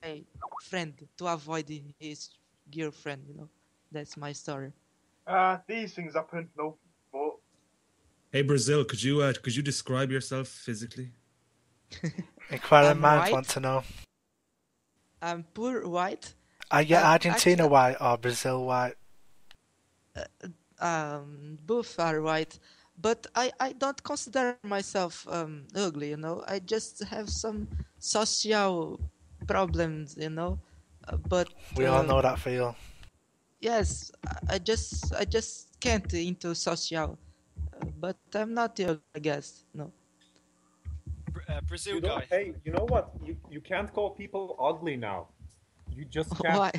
friend to avoid his girlfriend. You know, that's my story. These things happen, no. But hey, Brazil, could you describe yourself physically? Inquiring minds want to know. I'm poor white. Argentina actually, white or Brazil white? Both are white, but I don't consider myself ugly, you know. I just have some social problems, you know. But we all know that feel. Yes, I just can't into social, but I'm not ugly, I guess. No. Brazil guy. Hey, you know what? You can't call people ugly now. You just can't. Why?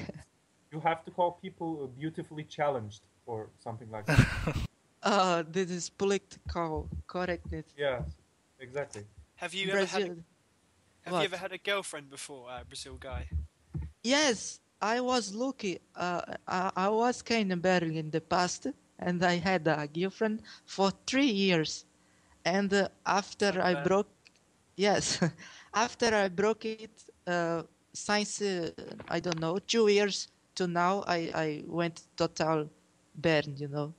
You have to call people beautifully challenged or something like that. This is political correctness. Yes, exactly. Have you ever had a girlfriend before, Brazil guy? Yes, I was lucky. I was kind of bad in the past, and I had a girlfriend for 3 years. And after I broke, yes, after I broke it, since I don't know, 2 years to now, I went total Bernd, you know.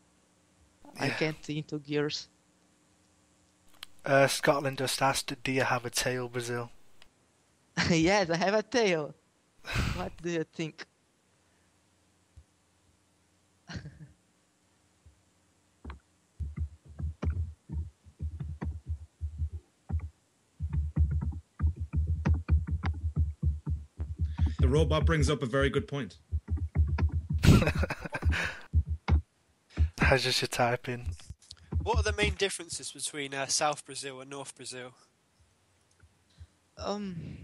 Yeah. I can't into gears. Scotland just asked, do you have a tail, Brazil? Yes, I have a tail. What do you think? The robot brings up a very good point. As just you type in. What are the main differences between South Brazil and North Brazil? Um,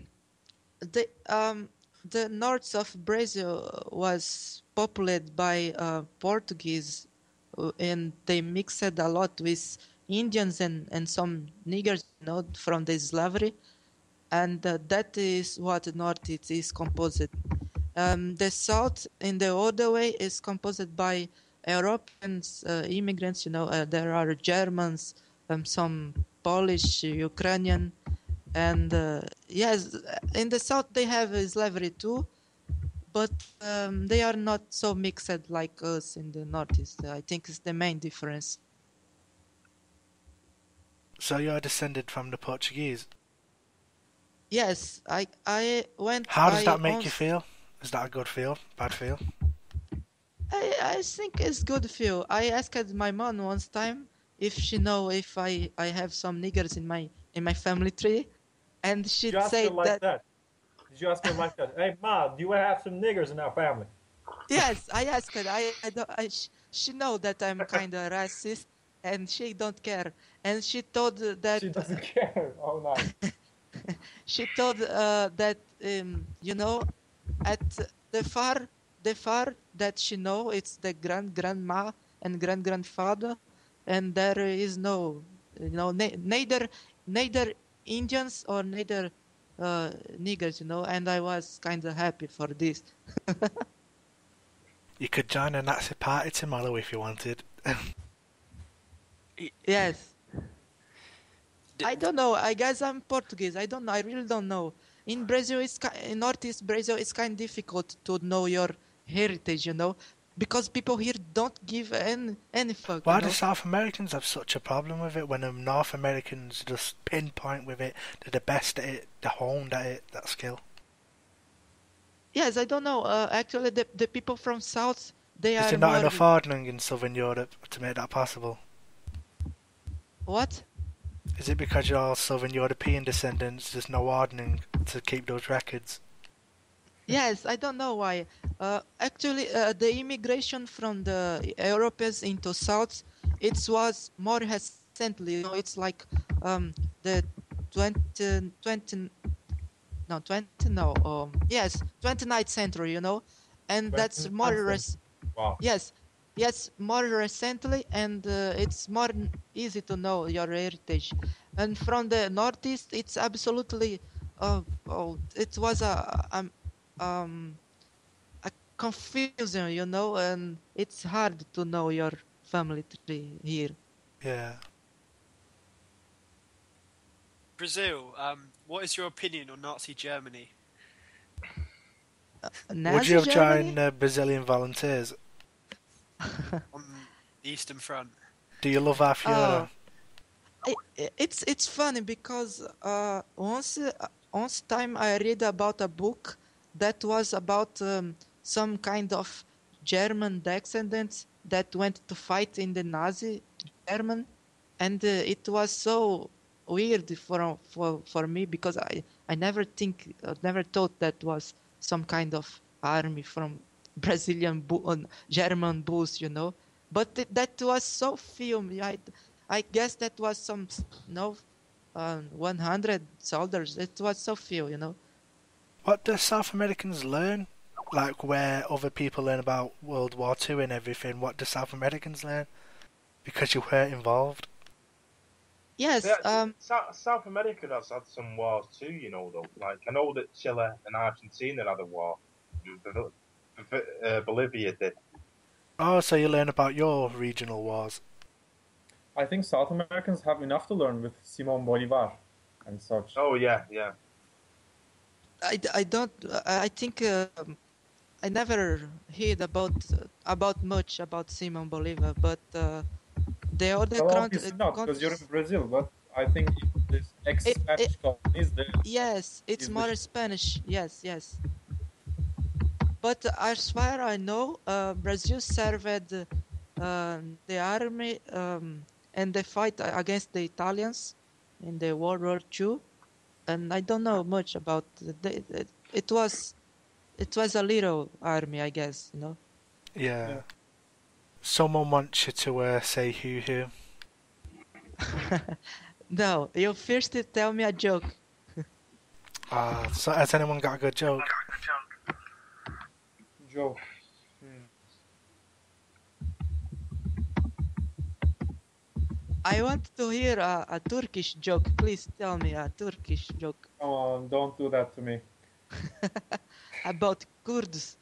the north of Brazil was populated by Portuguese, and they mixed a lot with Indians and some niggers, from the slavery, and that is what north it is composed. The south in the other way is composed by Europeans, immigrants. There are Germans, some Polish, Ukrainian, and yes, in the south they have slavery too, but they are not so mixed like us in the northeast. I think it's the main difference. So you're descended from the Portuguese? Yes, I went. How does that make you feel? Is that a good feel? Bad feel? I think it's good feel. I asked my mom once time if she know if I have some niggers in my family tree, and she Did you ask said her like that? Did you ask her like that? Hey, Ma, do you have some niggers in our family? Yes, I asked her. She know that I'm kind of racist, and she don't care. And she told that She doesn't care. Oh, nice. she told that at the far that she know it's the grandma and grandfather, and there is no neither Indians or neither niggers, and I was kind of happy for this. You could join a Nazi party tomorrow if you wanted. Yes. I don't know. I guess I'm Portuguese. I don't know. I really don't know. In Brazil, in Northeast Brazil, it's kind of difficult to know your heritage, because people here don't give any fuck. Why do South Americans have such a problem with it when North Americans just pinpoint with it? They're the best at it. They're honed at it, that skill. Yes, I don't know. Actually, the people from South, they are Is there not more... enough hardening in Southern Europe to make that possible? What? Is it because you're all Southern European descendants, there's no hardening to keep those records? Yes, I don't know why. Actually, the immigration from the Europeans into South, it was more recently. It's like the 29th century. And that's more Wow. Yes, more recently, and it's more easy to know your heritage. And from the Northeast, it's absolutely, it was a confusion, and it's hard to know your family tree here. Yeah. Brazil, what is your opinion on Nazi Germany? Would you have joined Brazilian volunteers? On the Eastern Front. Do you love our Fiora? It's funny because once time I read about a book that was about some kind of German descendants that went to fight in the Nazi German, and it was so weird for me because I never thought that was some kind of army from Brazilian German bulls, but that was so filmy. I guess that was some 100 soldiers. It was so few. What do South Americans learn? Like where other people learn about World War II and everything, what do South Americans learn? Because you weren't involved. Yes. South America has had some wars too, though. Like, I know that Chile and Argentina had a war. Bolivia did. Oh, so you learn about your regional wars. I think South Americans have enough to learn with Simon Bolivar and such. Oh, yeah. I don't. I think I never heard about much about Simon Bolivar, but the other countries. Not because you're in Brazil, but I think this ex-Spanish colonies there. Yes, it's more Spanish. Yes. But as far I know, Brazil served the army and they fight against the Italians in the World War II. And I don't know much about it. Was a little army, I guess, Yeah. Someone wants you to say hoo-hoo. No, you first tell me a joke. So has anyone got a good joke? Joke. I want to hear a Turkish joke. Please tell me a Turkish joke. Come on, don't do that to me. About Kurds.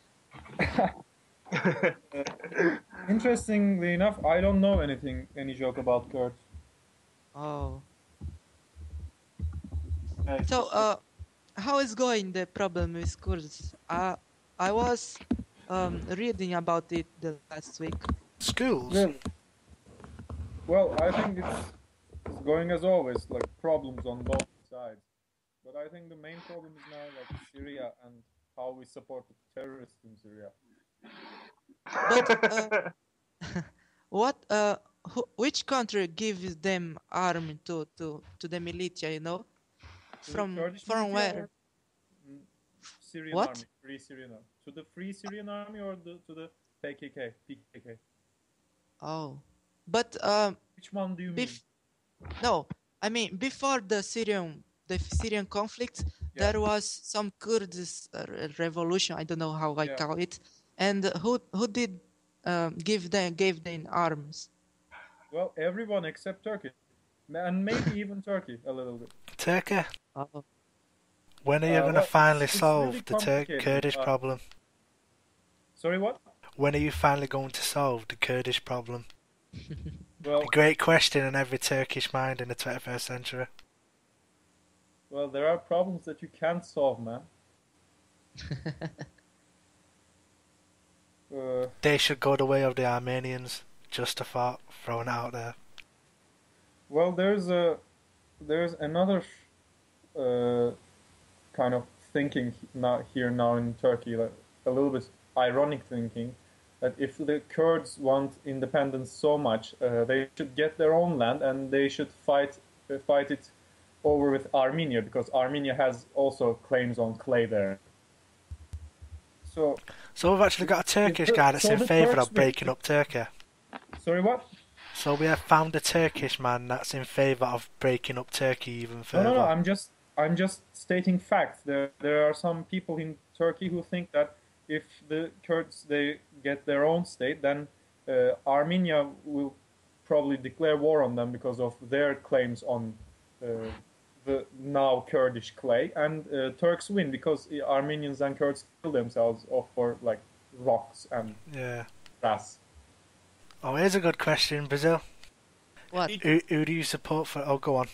Interestingly enough, I don't know any joke about Kurds. Oh. So, how is going the problem with Kurds? I was reading about it the last week. Schools? Well, I think it's going as always, like problems on both sides. But I think the main problem is now like Syria and how we support the terrorists in Syria. But which country gives them army to the militia? From where? Syrian What? army, Free Syrian army. To the Free Syrian army or to the PKK? Oh, but which one do you mean? No, I mean before the Syrian conflict, there was some Kurds revolution. I don't know how I call it. And who did gave them arms? Well, everyone except Turkey, and maybe even Turkey a little bit. Turkey? Oh. When are you going to finally it's solve really the Kurdish problem? Sorry, what? When are you finally going to solve the Kurdish problem? Well, a great question in every Turkish mind in the 21st century. Well, there are problems that you can't solve, man. They should go the way of the Armenians. Just a thought, throwing it out there. Well, there's another kind of thinking now in Turkey, like a little bit ironic thinking, that if the Kurds want independence so much, they should get their own land and they should fight it over with Armenia, because Armenia has also claims on clay there. So we've actually got a Turkish guy that's in favour of breaking up Turkey. Sorry, what? So we have found a Turkish man that's in favour of breaking up Turkey even further. No. I'm just stating facts. There are some people in Turkey who think that if the Kurds they get their own state, then Armenia will probably declare war on them because of their claims on the now Kurdish clay, and Turks win because Armenians and Kurds kill themselves off for like rocks and grass. Oh, here's a good question, Brazil. What? Who do you support for? Oh, go on.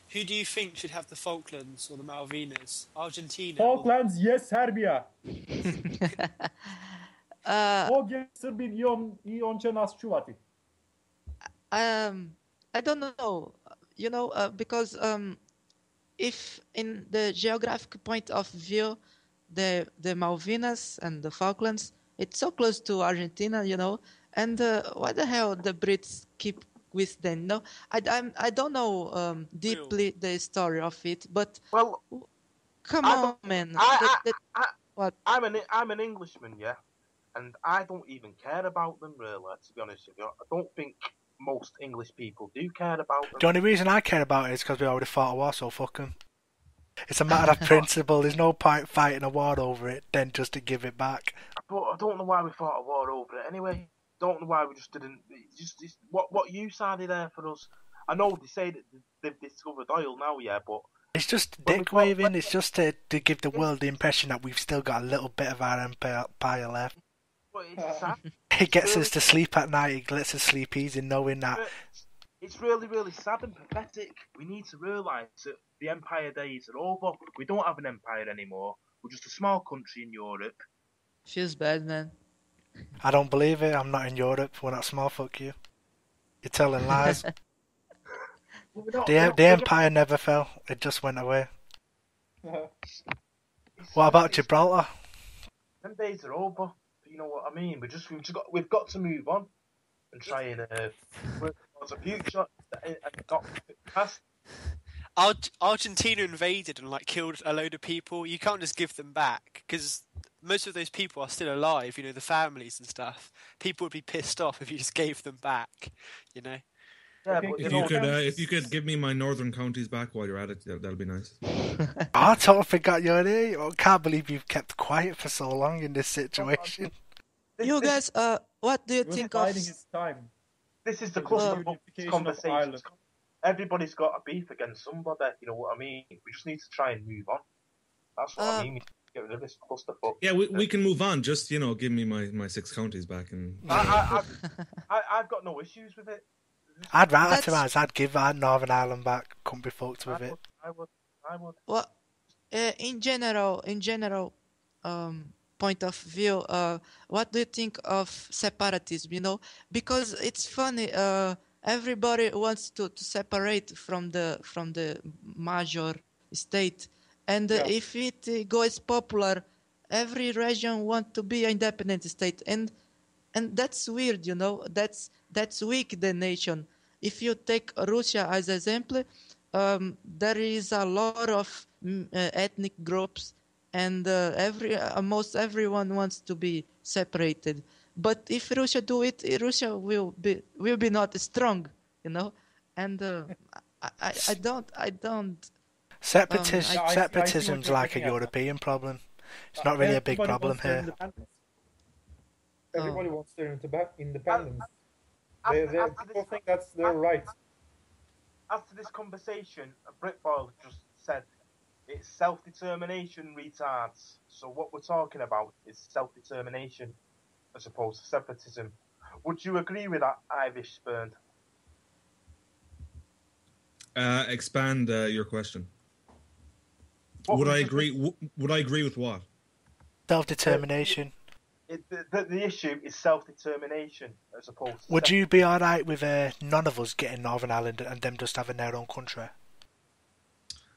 Who do you think should have the Falklands or the Malvinas? Argentina? Falklands, yes, Serbia. I don't know. Because if in the geographic point of view, the Malvinas and the Falklands, it's so close to Argentina, and why the hell the Brits keep with them? No, I don't know deeply the story of it, but come on, man. What? I'm an Englishman, yeah, and I don't even care about them really. To be honest with you, I don't think most English people do care about them. The only reason I care about it is because we already fought a war, so fuck them. It's a matter of principle. There's no point fighting a war over it, then just to give it back. But I don't know why we fought a war over it anyway. Don't know why we just didn't. Just what use are they there for us? I know they say that they've discovered oil now, yeah, but it's just dick waving. It's just to give the world the impression that we've still got a little bit of our empire left. But it's sad. It gets us to sleep at night. It lets us sleep easy, knowing that. It's really, really sad and pathetic. We need to realise that the empire days are over. We don't have an empire anymore. We're just a small country in Europe. Feels bad, man. I don't believe it. I'm not in Europe. We're not small. Fuck you. You're telling lies. The empire never fell. It just went away. What about Gibraltar? Them days are over. You know what I mean? We've got to move on and try and work towards a future and not past. Argentina invaded and killed a load of people. You can't just give them back because most of those people are still alive. You know, the families and stuff. People would be pissed off if you just gave them back. You know. Yeah, but If you could give me my northern counties back while you're at it, that'll be nice. I totally forgot you're there. I can't believe you've kept quiet for so long in this situation. You guys, what do you think of? His time. This is the clusterfuck conversation. Everybody's got a beef against somebody. You know what I mean? We just need to try and move on. That's what I mean. Get rid of this clusterfuck. Yeah, we can move on. Just give me my 6 counties back, and I've got no issues with it. I'd write to us. I'd give Northern Ireland back. Couldn't be fucked with it. I would. Well, in general, point of view, what do you think of separatism? You know, because it's funny. Everybody wants to separate from the major state, and if it goes popular, every region wants to be an independent state, and that's weird. You know, that's weak the nation. If you take Russia as an example, there is a lot of ethnic groups, and almost everyone wants to be separated. But if Russia do it, Russia will be not strong, you know. And I don't. Separatism's like a European problem. It's not really a big problem here. Everybody wants their independence. People think that's their right. After this conversation, Britboil just said it's self-determination, retards. So what we're talking about is self-determination as opposed to separatism. Would you agree with that, Irish Bernd? Expand your question. Would I agree with what? Self-determination. The issue is self-determination as opposed to... Would you be alright with none of us getting Northern Ireland and them just having their own country?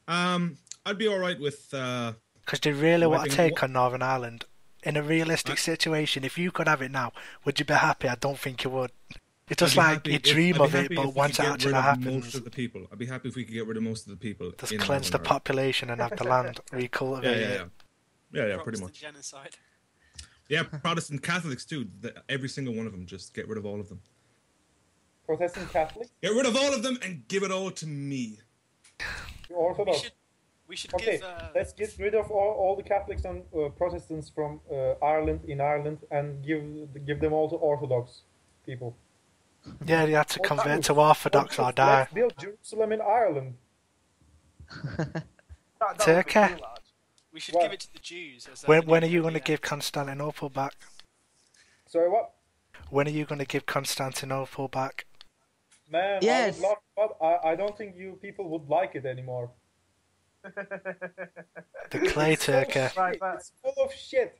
I'd be alright with... Because they really want to take on Northern Ireland. In a realistic situation, if you could have it now, would you be happy? I don't think you would. It's just like you dream of it, but once it actually happens... Most of the people. I'd be happy if we could get rid of most of the people. Just cleanse the population and have the land recultivated. Yeah, pretty much. Genocide. Yeah, Protestant Catholics too. Every single one of them. Just get rid of all of them. Protestant Catholics? Get rid of all of them and give it all to me. Orthodox. We should okay, let's get rid of all the Catholics and Protestants from Ireland and give them all to Orthodox people. Yeah, you have to convert to Orthodox or die. Let's build Jerusalem in Ireland. Turkey. We should give it to the Jews. When are you going to give Constantinople back? Sorry, what? When are you going to give Constantinople back? Man, yes. I would love, but I don't think you people would like it anymore. The clay Turkey. It's full of shit.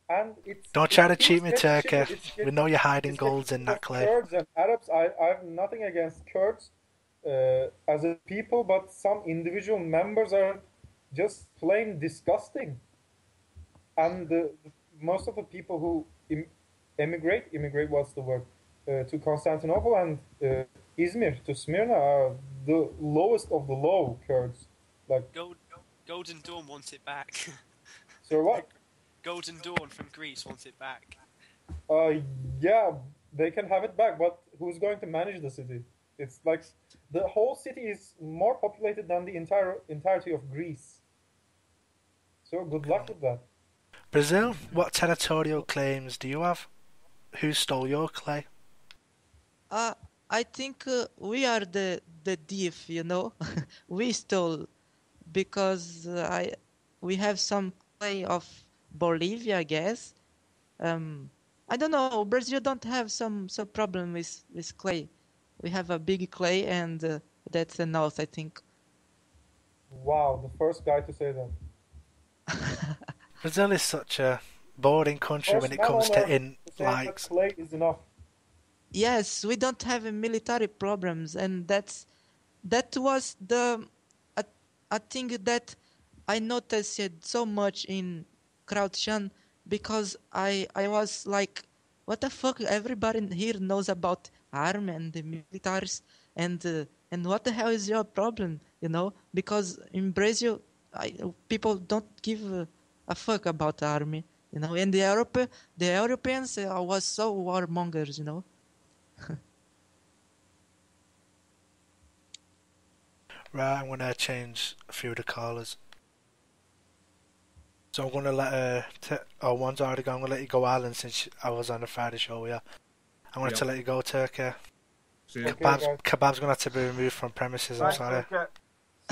And don't try to cheat me, Turkey. We know you're hiding golds in that clay. Kurds and Arabs, I have nothing against Kurds as a people, but some individual members are just plain disgusting. And most of the people who immigrate, what's the word, to Constantinople and Izmir, to Smyrna, are the lowest of the low Kurds. Like Golden Dawn wants it back. So what? Golden Dawn from Greece wants it back. Yeah, they can have it back, but who's going to manage the city? It's like the whole city is more populated than the entirety of Greece. So good luck with that. Brazil, what territorial claims do you have? Who stole your clay? I think we are the thief, you know. We stole because we have some clay of Bolivia, I guess. I don't know. Brazil don't have some problem with clay. We have a big clay, and that's enough, I think. Wow, the first guy to say that. Brazil is such a boring country when it comes to likes. Clay is enough. Yes, we don't have military problems, and that was a thing that I noticed so much in Krautchan, because I was like, what the fuck? Everybody here knows about army and the militaries, and what the hell is your problem? You know, because in Brazil, people don't give a fuck about the army. You know, in the Europeans was so warmongers, you know. Right, I'm gonna change a few of the callers. So I'm gonna let one's already gone. I'm gonna let you go, Alan, since I was on the Friday show. Yeah, I'm gonna have to let you go, Turkey. See ya. Kebab's gonna have to be removed from premises. I'm Right, sorry. okay.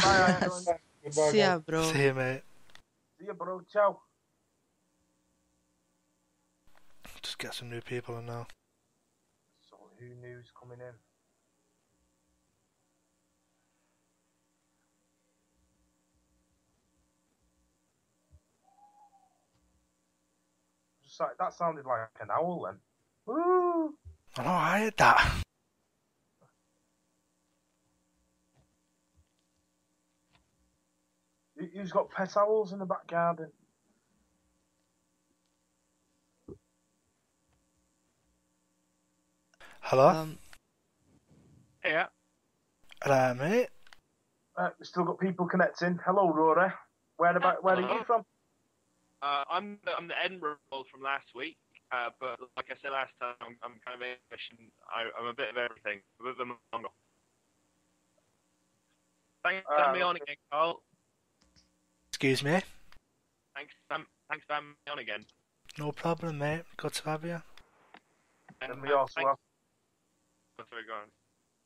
Bye, Ireland. Goodbye, See ya, guys. bro. See you, mate. See you, bro. Ciao. Just get some new people in now. So, who knew's coming in? Just like, that sounded like an owl then. Woo! I know, I heard that. Who's got pet owls in the back garden? Hello? Yeah. Hello, mate. We still got people connecting. Hello, Rory. Where are you from? I'm the Edinburgh role from last week, but like I said last time, I'm kind of English and I'm a bit of everything. A bit of a mongrel. Thanks for having me on again, Carl. Excuse me? Thanks for having me on again. No problem, mate. Good to have you. And we also have... Sorry, go on.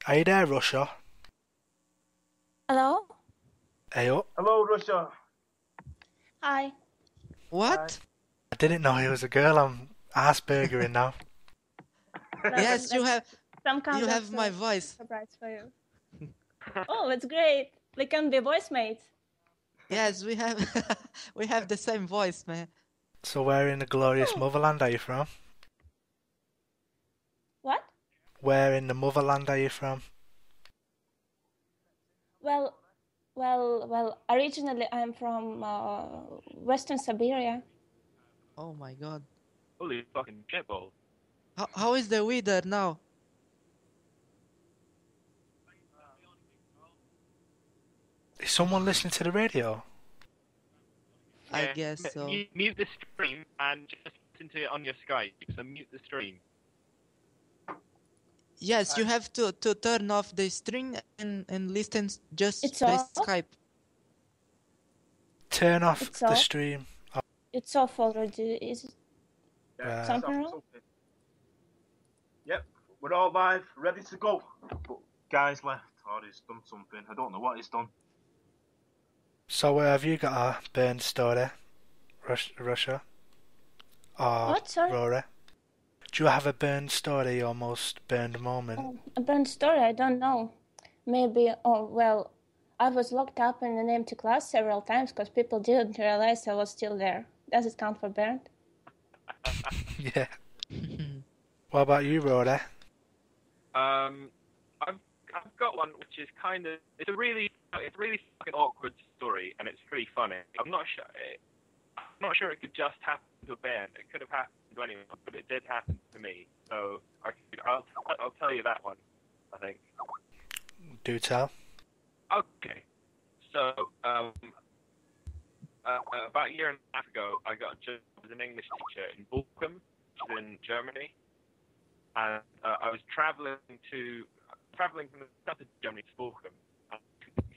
Are you there, Russia? Hello? Hey up. Hello, Russia. Hi. What? I didn't know he was a girl. I'm Aspergering now. Yes, you have. Some kind You of have my voice. surprise for you. Oh, it's great. We can be voice mates. Yes, we have. We have the same voice, man. So where in the glorious motherland are you from? What? Where in the motherland are you from? Well, originally I'm from Western Siberia. Oh my god. Holy fucking shitball. How is the weather now? Is someone listening to the radio? I guess so. Mute the stream and just listen to it on your Skype. So mute the stream. Yes, you have to turn off the stream and listen just It's the off? Skype. Turn off It's the off? stream. Oh, It's off already. Is it right. something wrong? Yep, we're all live, ready to go. But guy's left, or he's done something. I don't know what he's done. So have you got a Bernd story, Russia? Or What, sorry? Rory? Do you have a Bernd story, your most burned moment? Oh, a burnt story? I don't know. Maybe. Oh well, I was locked up in an empty class several times because people didn't realize I was still there. Does it count for Bernd? Yeah. What about you, Rory? I've got one which is kind of it's a really fucking awkward story and it's pretty funny. I'm not sure it could just happen to a band. It could have happened to anyone, but it did happen to me. So I'll tell you that one. I think. Do tell. Okay. So about a year and a half ago, I got a job as an English teacher in Bochum, which is in Germany, and I was traveling from the south of Germany to Bochum. And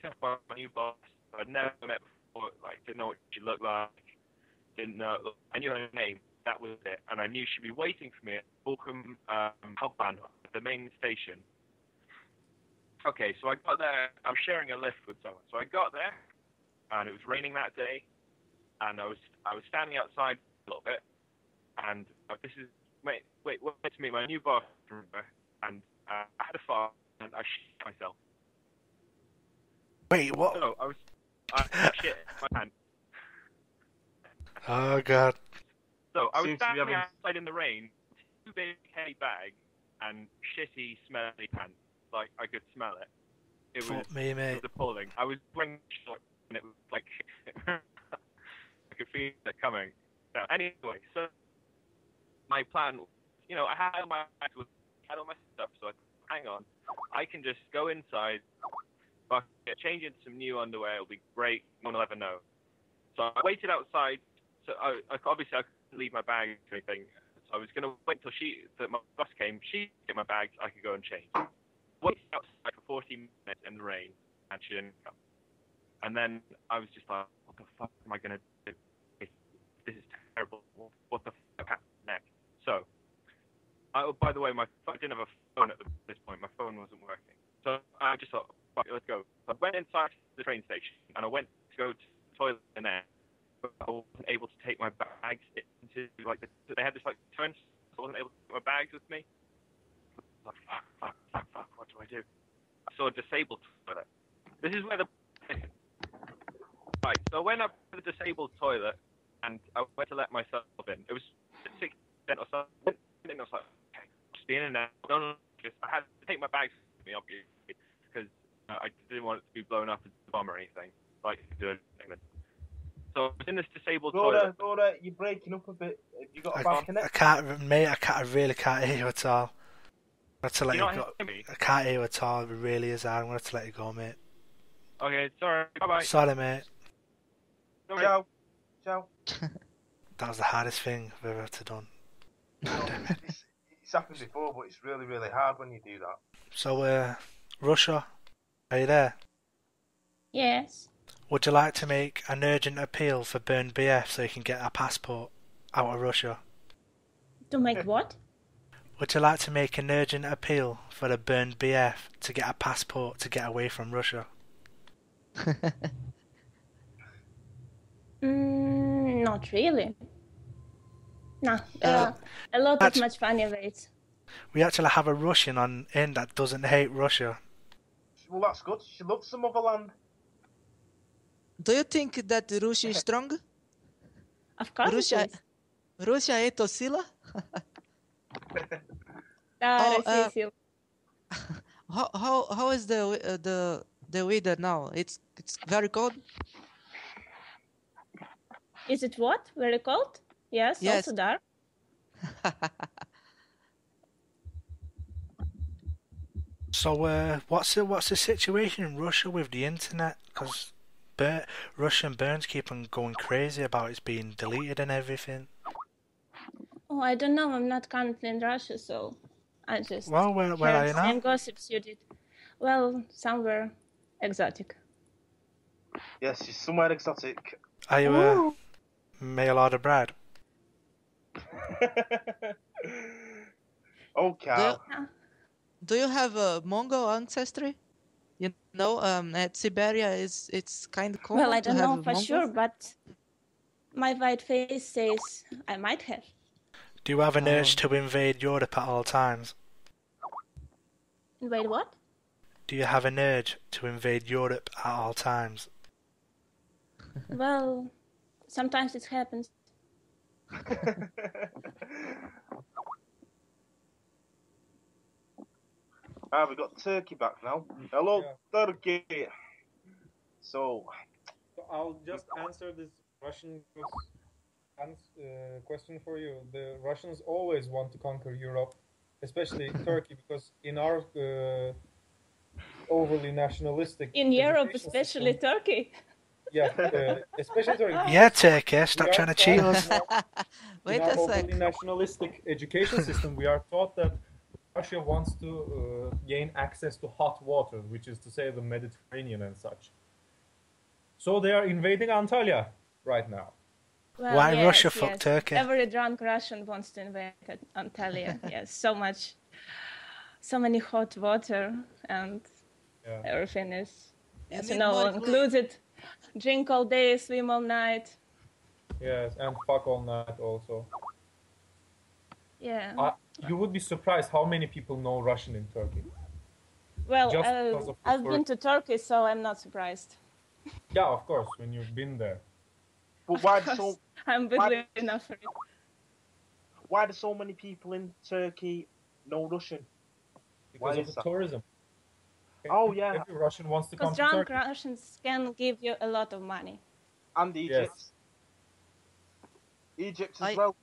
I met my new boss, who I'd never met before. Like, didn't know what she looked like. Didn't know. I knew her name. That was it. And I knew she'd be waiting for me at Bochum Hauptbahnhof, the main station. Okay, so I got there. I'm sharing a lift with someone. So I got there, and it was raining that day, and I was standing outside a little bit, and wait to meet my new boss, remember? And I had a fart, and I shit myself. Wait, what? So I shit my pants. Oh god. So I was Seems to be standing having- outside in the rain, two big heavy bags, and shitty, smelly pants. Like, I could smell it. It was, Fuck me, it mate. was appalling. I was wearing shorts, and it was like, I could feel it coming. So, anyway, so my plan, I had all my stuff, so I thought, hang on, I can just go inside, change into some new underwear, it'll be great, no one will ever know. So I waited outside, so obviously I leave my bag or anything. So I was going to wait till my bus came. She get my bags. I could go and change. Waited outside for 40 minutes in the rain, and she didn't come. And then I was just like, what the fuck am I going to do? This is terrible. What the fuck happened next? So, by the way, I didn't have a phone at this point. My phone wasn't working. So I just thought, fuck it, let's go. So I went inside the train station, and I went to go to the toilet in there. But I wasn't able to take my bags into, like, they had this, like, turn, so I wasn't able to take my bags with me. I was like, fuck, what do I do? I saw a disabled toilet. This is where Right, so I went up to the disabled toilet, and I went to let myself in. It was 6% or something, and I was like, okay, just be in and out. No, just, I had to take my bags with me, obviously, because I didn't want it to be blown up as a bomb or anything. Like, so I was in this disabled toilet. Rhoda, you're breaking up a bit. Have you got a bad connection? I really can't hear you at all. I'm going to let you go. Me? I can't hear you at all. It really is hard. I'm going to have to let you go, mate. Okay, sorry. Bye-bye. Sorry, mate. Ciao. That was the hardest thing I've ever done. It's happened before, but it's really, really hard when you do that. So, Russia, are you there? Yes. Would you like to make an urgent appeal for Bernd BF so you can get a passport out of Russia? To make what? Would you like to make an urgent appeal for the Bernd BF to get a passport to get away from Russia? Not really. No, a lot of much funny ways. We actually have a Russian in that doesn't hate Russia. Well, that's good. She loves the motherland. Do you think that Russia is strong? Of course Russia, it is. Russia это сила? How is the weather now? It's very cold. Is it what? Very cold? Yes. Also dark. So, what's the situation in Russia with the internet? Because Russian Burns keep on going crazy about it's being deleted and everything. Oh, I don't know. I'm not currently in Russia, so I just where are you now? Same gossips you did. Well, somewhere exotic. Yes, she's somewhere exotic. Are you a mail order bride? Oh, cow. Do you have a Mongol ancestry? You know, at Siberia, it's kind of common. Well, I don't know for Mongols. sure, but my white face says I might have. Do you have an urge to invade Europe at all times? Invade what? Do you have an urge to invade Europe at all times? Well, sometimes it happens. We've got Turkey back now. Hello, Turkey. So I'll just answer this Russian question for you. The Russians always want to conquer Europe, especially Turkey, because in our overly nationalistic in Europe, education especially system, Turkey. Yeah, especially Turkey. Yeah, Turkey, stop trying to cheat us. Wait in our a sec. overly nationalistic education system, we are taught that Russia wants to gain access to hot water, which is to say the Mediterranean and such. So they are invading Antalya right now. Well, Why yes, Russia? yes. Fuck Turkey. Every drunk Russian wants to invade Antalya. Yes, so many hot water and everything is, as you know, included. Drink all day, swim all night. Yes, and fuck all night also. Yeah. You would be surprised how many people know Russian in Turkey. Well, Just because of the I've been to Turkey, so I'm not surprised. Yeah, of course, when you've been there. But why do I'm busy enough for it. Why do so many people in Turkey know Russian? Because of the tourism. Oh, yeah. Every Russian wants to come Because to drunk Turkey. Russians can give you a lot of money. And Egypt. Yes. Egypt as well.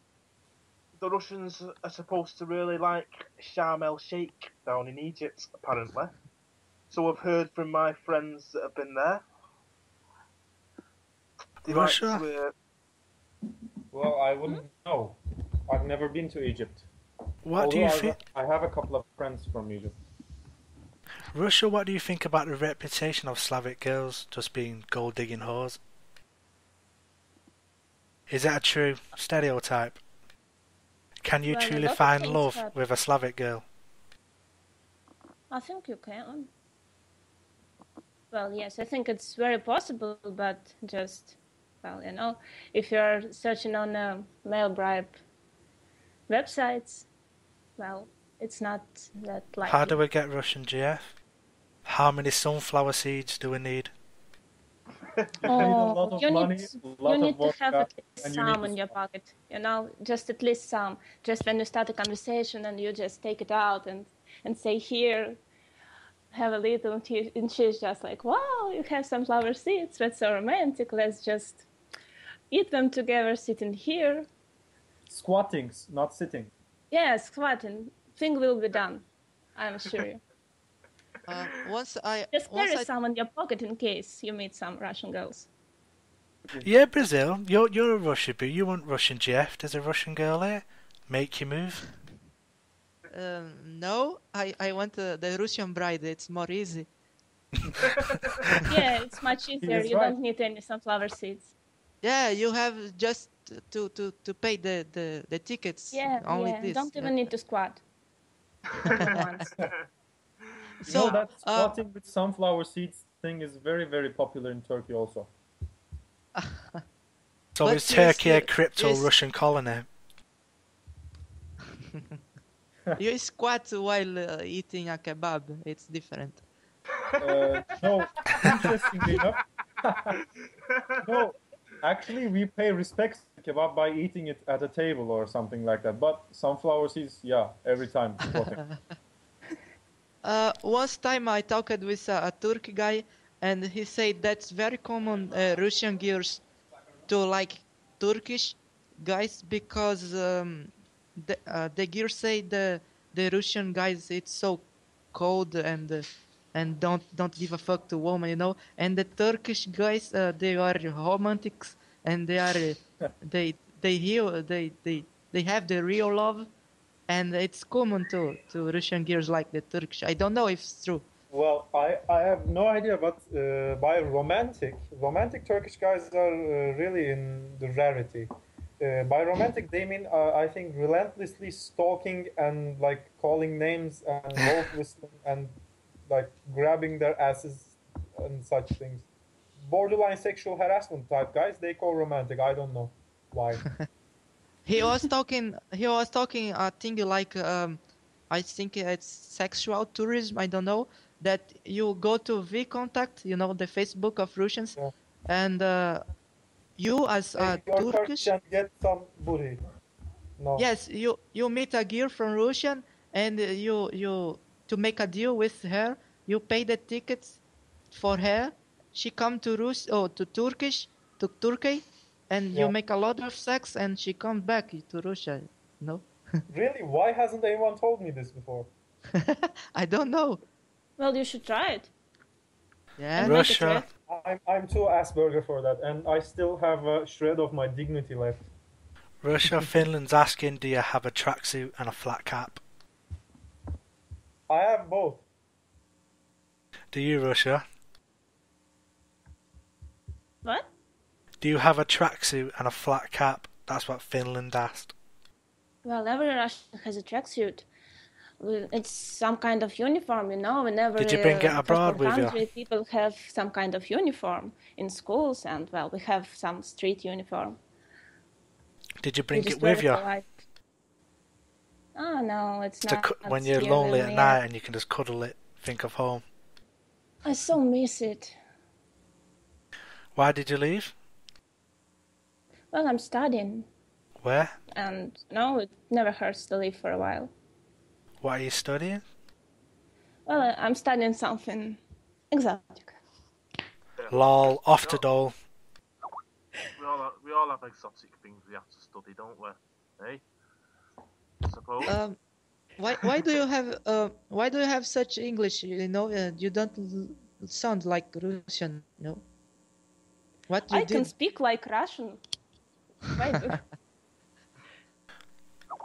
The Russians are supposed to really like Sharm el Sheikh down in Egypt, apparently. So I've heard from my friends that have been there. They Russia? like to, Well, I wouldn't know. I've never been to Egypt. What do you think? I have a couple of friends from Egypt. Russia, what do you think about the reputation of Slavic girls just being gold-digging whores? Is that a true stereotype? Can you Well, a truly lot of find things love happen. with a Slavic girl? I think you can. Well, yes, I think it's very possible, but just, well, if you're searching on male bribe websites, well, it's not that likely. How do we get Russian GF? How many sunflower seeds do we need? Oh, you need to have at least and some in your pocket, just at least some. Just when you start a conversation and you just take it out and say, here, have a little, and she's just like, wow, you have sunflower seeds, that's so romantic, let's just eat them together sitting here. Squatting, not sitting. Yeah, squatting. Thing will be done, I'm sure. Just carry some in your pocket in case you meet some Russian girls. Yeah, Brazil, you're a Russian, but you want Russian GF. There's a Russian girl here. Make you move. No, I want the Russian bride. It's more easy. Yeah, it's much easier. You don't need any sunflower seeds. Yeah, you have just to pay the tickets. Yeah, only yeah. This. Don't even need to squat. So that squatting with sunflower seeds thing is very, very popular in Turkey also. So is Turkey a crypto-Russian colony? You squat while eating a kebab. It's different. No, interestingly enough. No, actually, we pay respect to kebab by eating it at a table or something like that. But sunflower seeds, yeah, every time squatting. Once time I talked with a Turk guy, and he said that's very common Russian girls to like Turkish guys because the girls say the Russian guys it's so cold and don't give a fuck to women, and the Turkish guys they are romantics and they are they have the real love. And it's common to Russian girls like the Turkish. I don't know if it's true. Well, I have no idea, but by romantic Turkish guys are really in the rarity. By romantic, they mean, I think, relentlessly stalking and like calling names and wolf whistling and like grabbing their asses and such things. Borderline sexual harassment type guys, they call romantic. I don't know why. He was talking a thing like I think it's sexual tourism. I don't know that you go to VKontakte, the Facebook of Russians, and you as a Turkish and get some booty. No. Yes, you meet a girl from Russian and you to make a deal with her. You pay the tickets for her. She come to Turkey. And you make a lot of sex, and she comes back to Russia, no? Really? Why hasn't anyone told me this before? I don't know. Well, you should try it. Yeah, Russia. I'm too Asperger for that, and I still have a shred of my dignity left. Russia, Finland's asking, do you have a tracksuit and a flat cap? I have both. Do you, Russia? What? Do you have a tracksuit and a flat cap? That's what Finland asked. Well, every Russian has a tracksuit. It's some kind of uniform, Whenever Did you bring it abroad with you? People have some kind of uniform in schools, and well, we have some street uniform. Did you bring it with you? Oh no, it's not. When you're lonely at night and you can just cuddle it, think of home. I so miss it. Why did you leave? Well, I'm studying. Where? And it never hurts to leave for a while. What are you studying? Well, I'm studying something exotic. Lol, off to dole. We all have exotic things we have to study, don't we? Hey? I suppose. Why do you have such English? You don't sound like Russian. No. What you I can speak like Russian.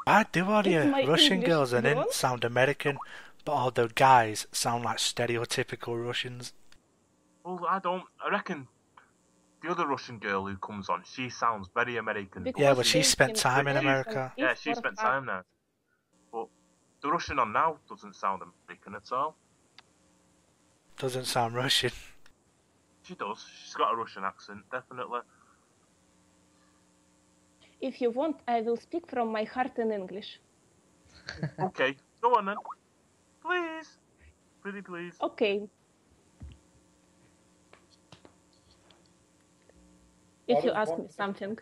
Why do all Is the my Russian English girls and good? sound American, but all the guys sound like stereotypical Russians? Well, I reckon the other Russian girl who comes on, she sounds very American. Because Yeah, but she they spent can time in American America. Yeah, is she for spent fun. time there. But the Russian on now doesn't sound American at all. Doesn't sound Russian. She does. She's got a Russian accent, definitely. If you want, I will speak from my heart in English. Okay, go on then. Please. Pretty please. Okay. If What you is ask one- me something.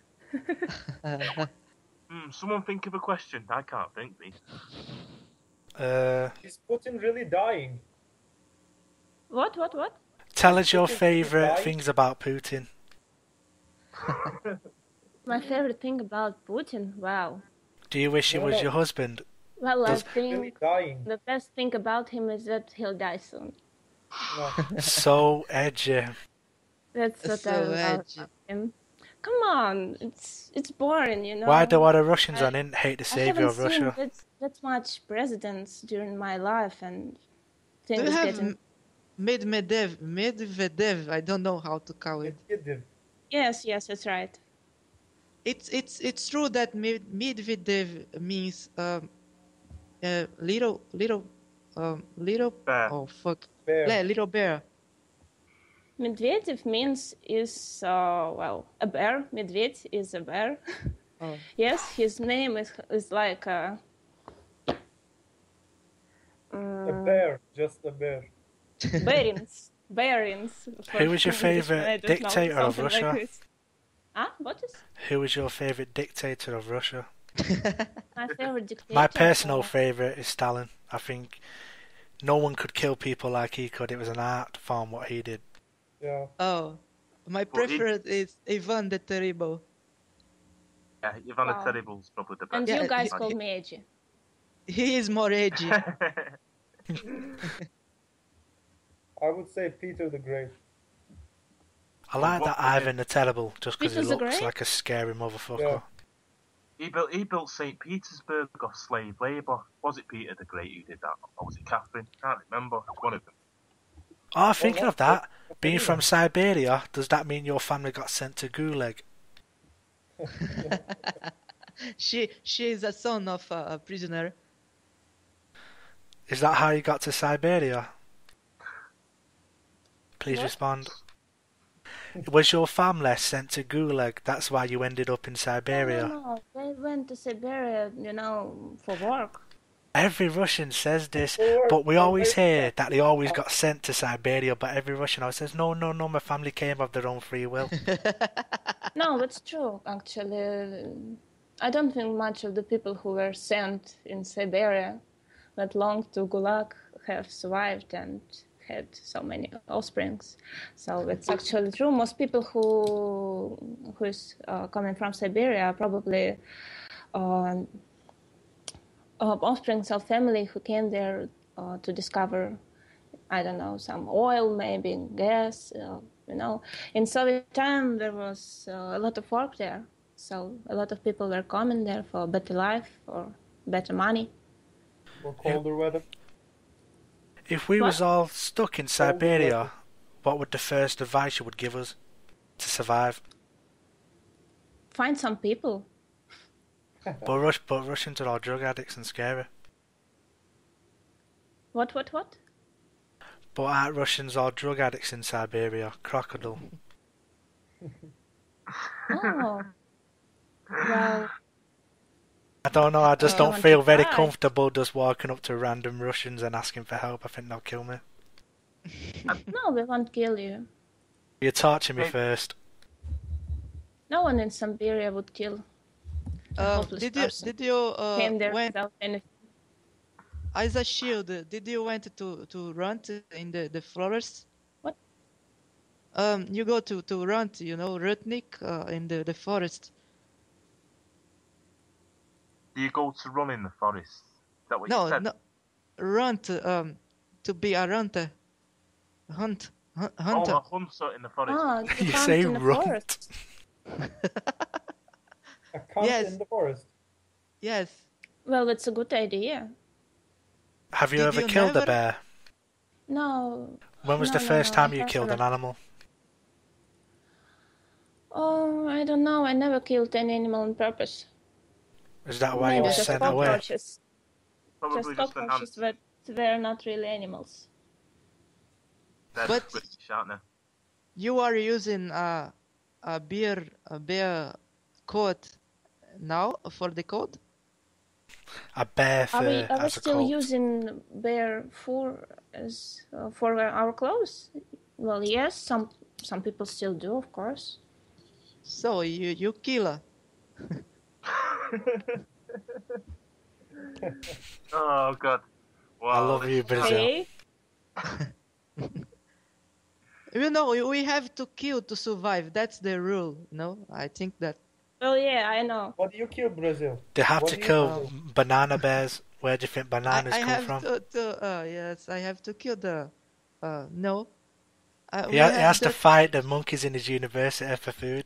Someone think of a question. I can't think, me. Is Putin really dying? What? Tell us your Putin favourite died? things about Putin. My favorite thing about Putin? Wow. Do you wish he was No. your husband? Well, Does- I think Really dying? the best thing about him is that he'll die soon. No. So edgy. That's what So I love edgy. about him. Come on, it's boring, you know. Why do all the Russians I- on in hate the I saviour haven't of seen Russia? that much presidents during my life, and Do things you have getting. Medvedev? I don't know how to call it. Medvedev. Yes, that's right. It's true that Medvedev means little Bear. oh fuck Bear. yeah, little bear. Medvedev means is well, a bear. Medved is a bear. Oh. Yes, his name is like A bear. Just a bear. Barons. Who was your favourite dictator of Russia? What is Who was your favourite dictator of Russia? my favorite dictator? My personal favourite is Stalin. I think no one could kill people like he could. It was an art form what he did. Yeah. Oh, my Well, preferred is Ivan the Terrible. Yeah, Ivan the Wow. Terrible's probably the best. And Yeah, you guys he- call me edgy. He is more edgy. I would say Peter the Great. I like What that was it? Ivan the Terrible just because he Peter the looks Great? like a scary motherfucker. Yeah. He built St. Petersburg off slave labour. Was it Peter the Great who did that? Or was it Catherine? Can't remember. One of them. Oh, thinking of that, that's being anyone. from Siberia, does that mean your family got sent to Gulag? She is a son of a prisoner. Is that how you got to Siberia? Please What? respond. Was your family sent to Gulag? That's why you ended up in Siberia. No, they went to Siberia, for work. Every Russian says this, Or- but we or always they- hear that they always got sent to Siberia, but every Russian always says, no, my family came of their own free will. No, it's true, actually. I don't think much of the people who were sent in Siberia that long to Gulag have survived and had so many offsprings. So it's actually true. Most people who is coming from Siberia are probably offsprings of family who came there to discover, I don't know, some oil, maybe gas. In Soviet time there was a lot of work there, so a lot of people were coming there for better life or better money. Or colder weather. If we What? was all stuck in Siberia, what would the first advice you would give us to survive? Find some people. But Russians are all drug addicts and scary. What? But aren't Russians all drug addicts in Siberia? Crocodile. Oh. Well, I don't know, I just I don't want feel to very try. comfortable just walking up to random Russians and asking for help. I think they'll kill me. no, we won't kill you. You torture me first. No one in Siberia would kill a hopeless Did person. you Came there went without anything. as a shield? Did you went to run in the forest? What? You go to run, Rutnik in the forest. Do you go to run in the forest? Is that what you No, said? no, run to be a hunter. Hunter. Oh, a hunter in the forest. Ah, You hunt say in the runt. forest. A cunt Yes. in the forest. Yes. Well, it's a good idea. Have you Did ever you killed a never- bear? No. When was no, the no, first no, time I you killed an haven't. animal? Oh, I don't know. I never killed any animal on purpose. Is that why you Maybe were just sent away? cockroaches. Probably Just just an cockroaches, ant. but they're not really animals. They're But- British, aren't they? You are using a bear coat now for the coat? A bear Are we fur as a still coat. using bear fur as for our clothes? Well, yes. Some people still do, of course. So you killer. Oh God! Wow. I love you, Brazil. Hey, You know, we have to kill to survive. That's the rule. No, I think that. well, yeah, I know. What do you kill, Brazil? They have What to do you kill kill? banana bears. Where do you think bananas I come have from? yes, I have to kill the. No. He We has have to that- fight the monkeys in his university for food.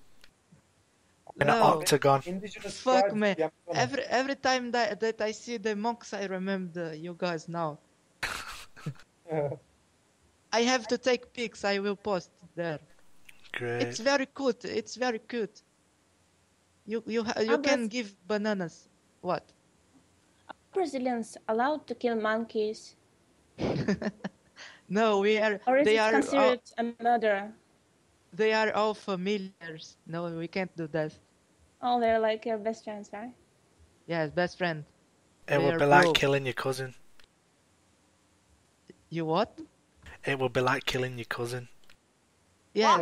In an No. octagon. Indigenous Fuck tribes, man! the Amazonas. Every time that I see the monks, I remember you guys now. I have to take pics. I will post there. Great. It's very cute. It's very cute. You can Braz- give bananas. What? Brazilians allowed to kill monkeys, No, we are. or is They it are. considered a murder? They are all familiars. No, we can't do that. Oh, they're like your best friends, right? Yes, best friend. It They would are be like bro. killing your cousin. You what? It would be like killing your cousin. Yes.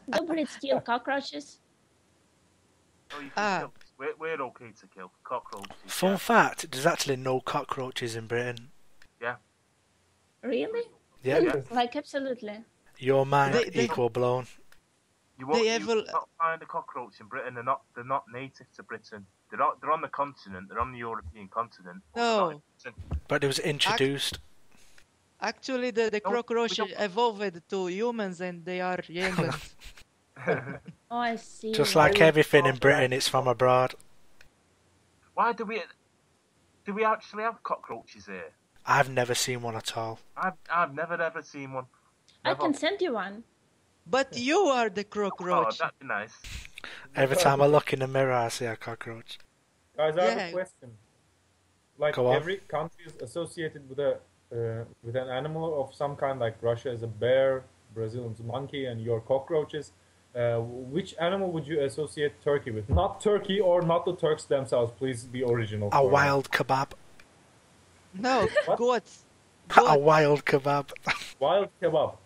Nobody steal cockroaches. Oh, you can Ah. kill. We're okay to kill cockroaches. Fun yeah. fact, there's actually no cockroaches in Britain. Yeah. Really? Yeah, Yeah. Like absolutely. your mind They- equal blown. You won't, They you have will not find a cockroach in Britain. They're not native to Britain. They're on the continent. They're on the European continent. but they're not No. in Britain. But it was introduced. Actually, the No, we cockroach don't- evolved to humans, and they are England. Oh, I see. Just like everything in Britain, it's from abroad. Why do we actually have cockroaches here? I've never seen one at all. I've never ever seen one. I Never. can send you one. But you are the Oh, cockroach. that'd be nice. Every time I look in the mirror, I see a cockroach. Guys, I have Yeah. a question. Like Go on. every country is associated with an animal of some kind. Like Russia is a bear, Brazil is a monkey, and your cockroaches. Which animal would you associate Turkey with? Not Turkey or not the Turks themselves. Please be original. A for me. wild kebab. No, What? goats. A wild kebab. Wild kebab.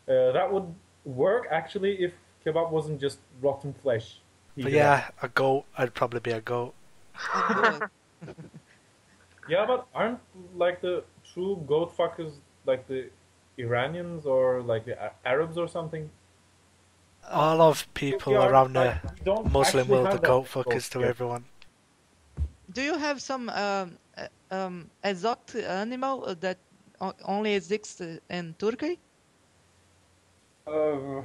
That would work actually if kebab wasn't just rotten flesh. But heated up. yeah, a goat. I'd probably be a goat. A goat. Yeah, but aren't like the true goat fuckers like the Iranians or like the Arabs or something? All of people Yeah, around like, the we don't Muslim actually world have are that goat goat fuckers to here. everyone. Do you have some exotic animal that only exists in Turkey Uh,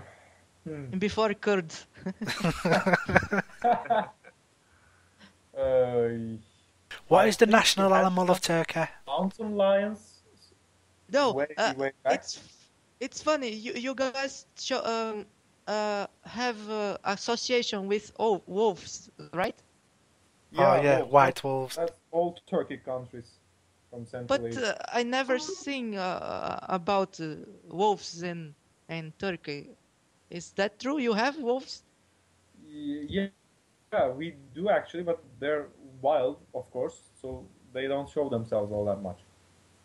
before Kurds? What is the I think national we had animal of Turkey? mountain lions. No, way back. it's funny. You guys have association with wolves, right? Oh yeah, wolves. white wolves. That's all Turkey countries from Central But Asia. I never seen about wolves in Turkey. Is that true? You have wolves? Yeah, we do actually, but they're wild, of course, so they don't show themselves all that much.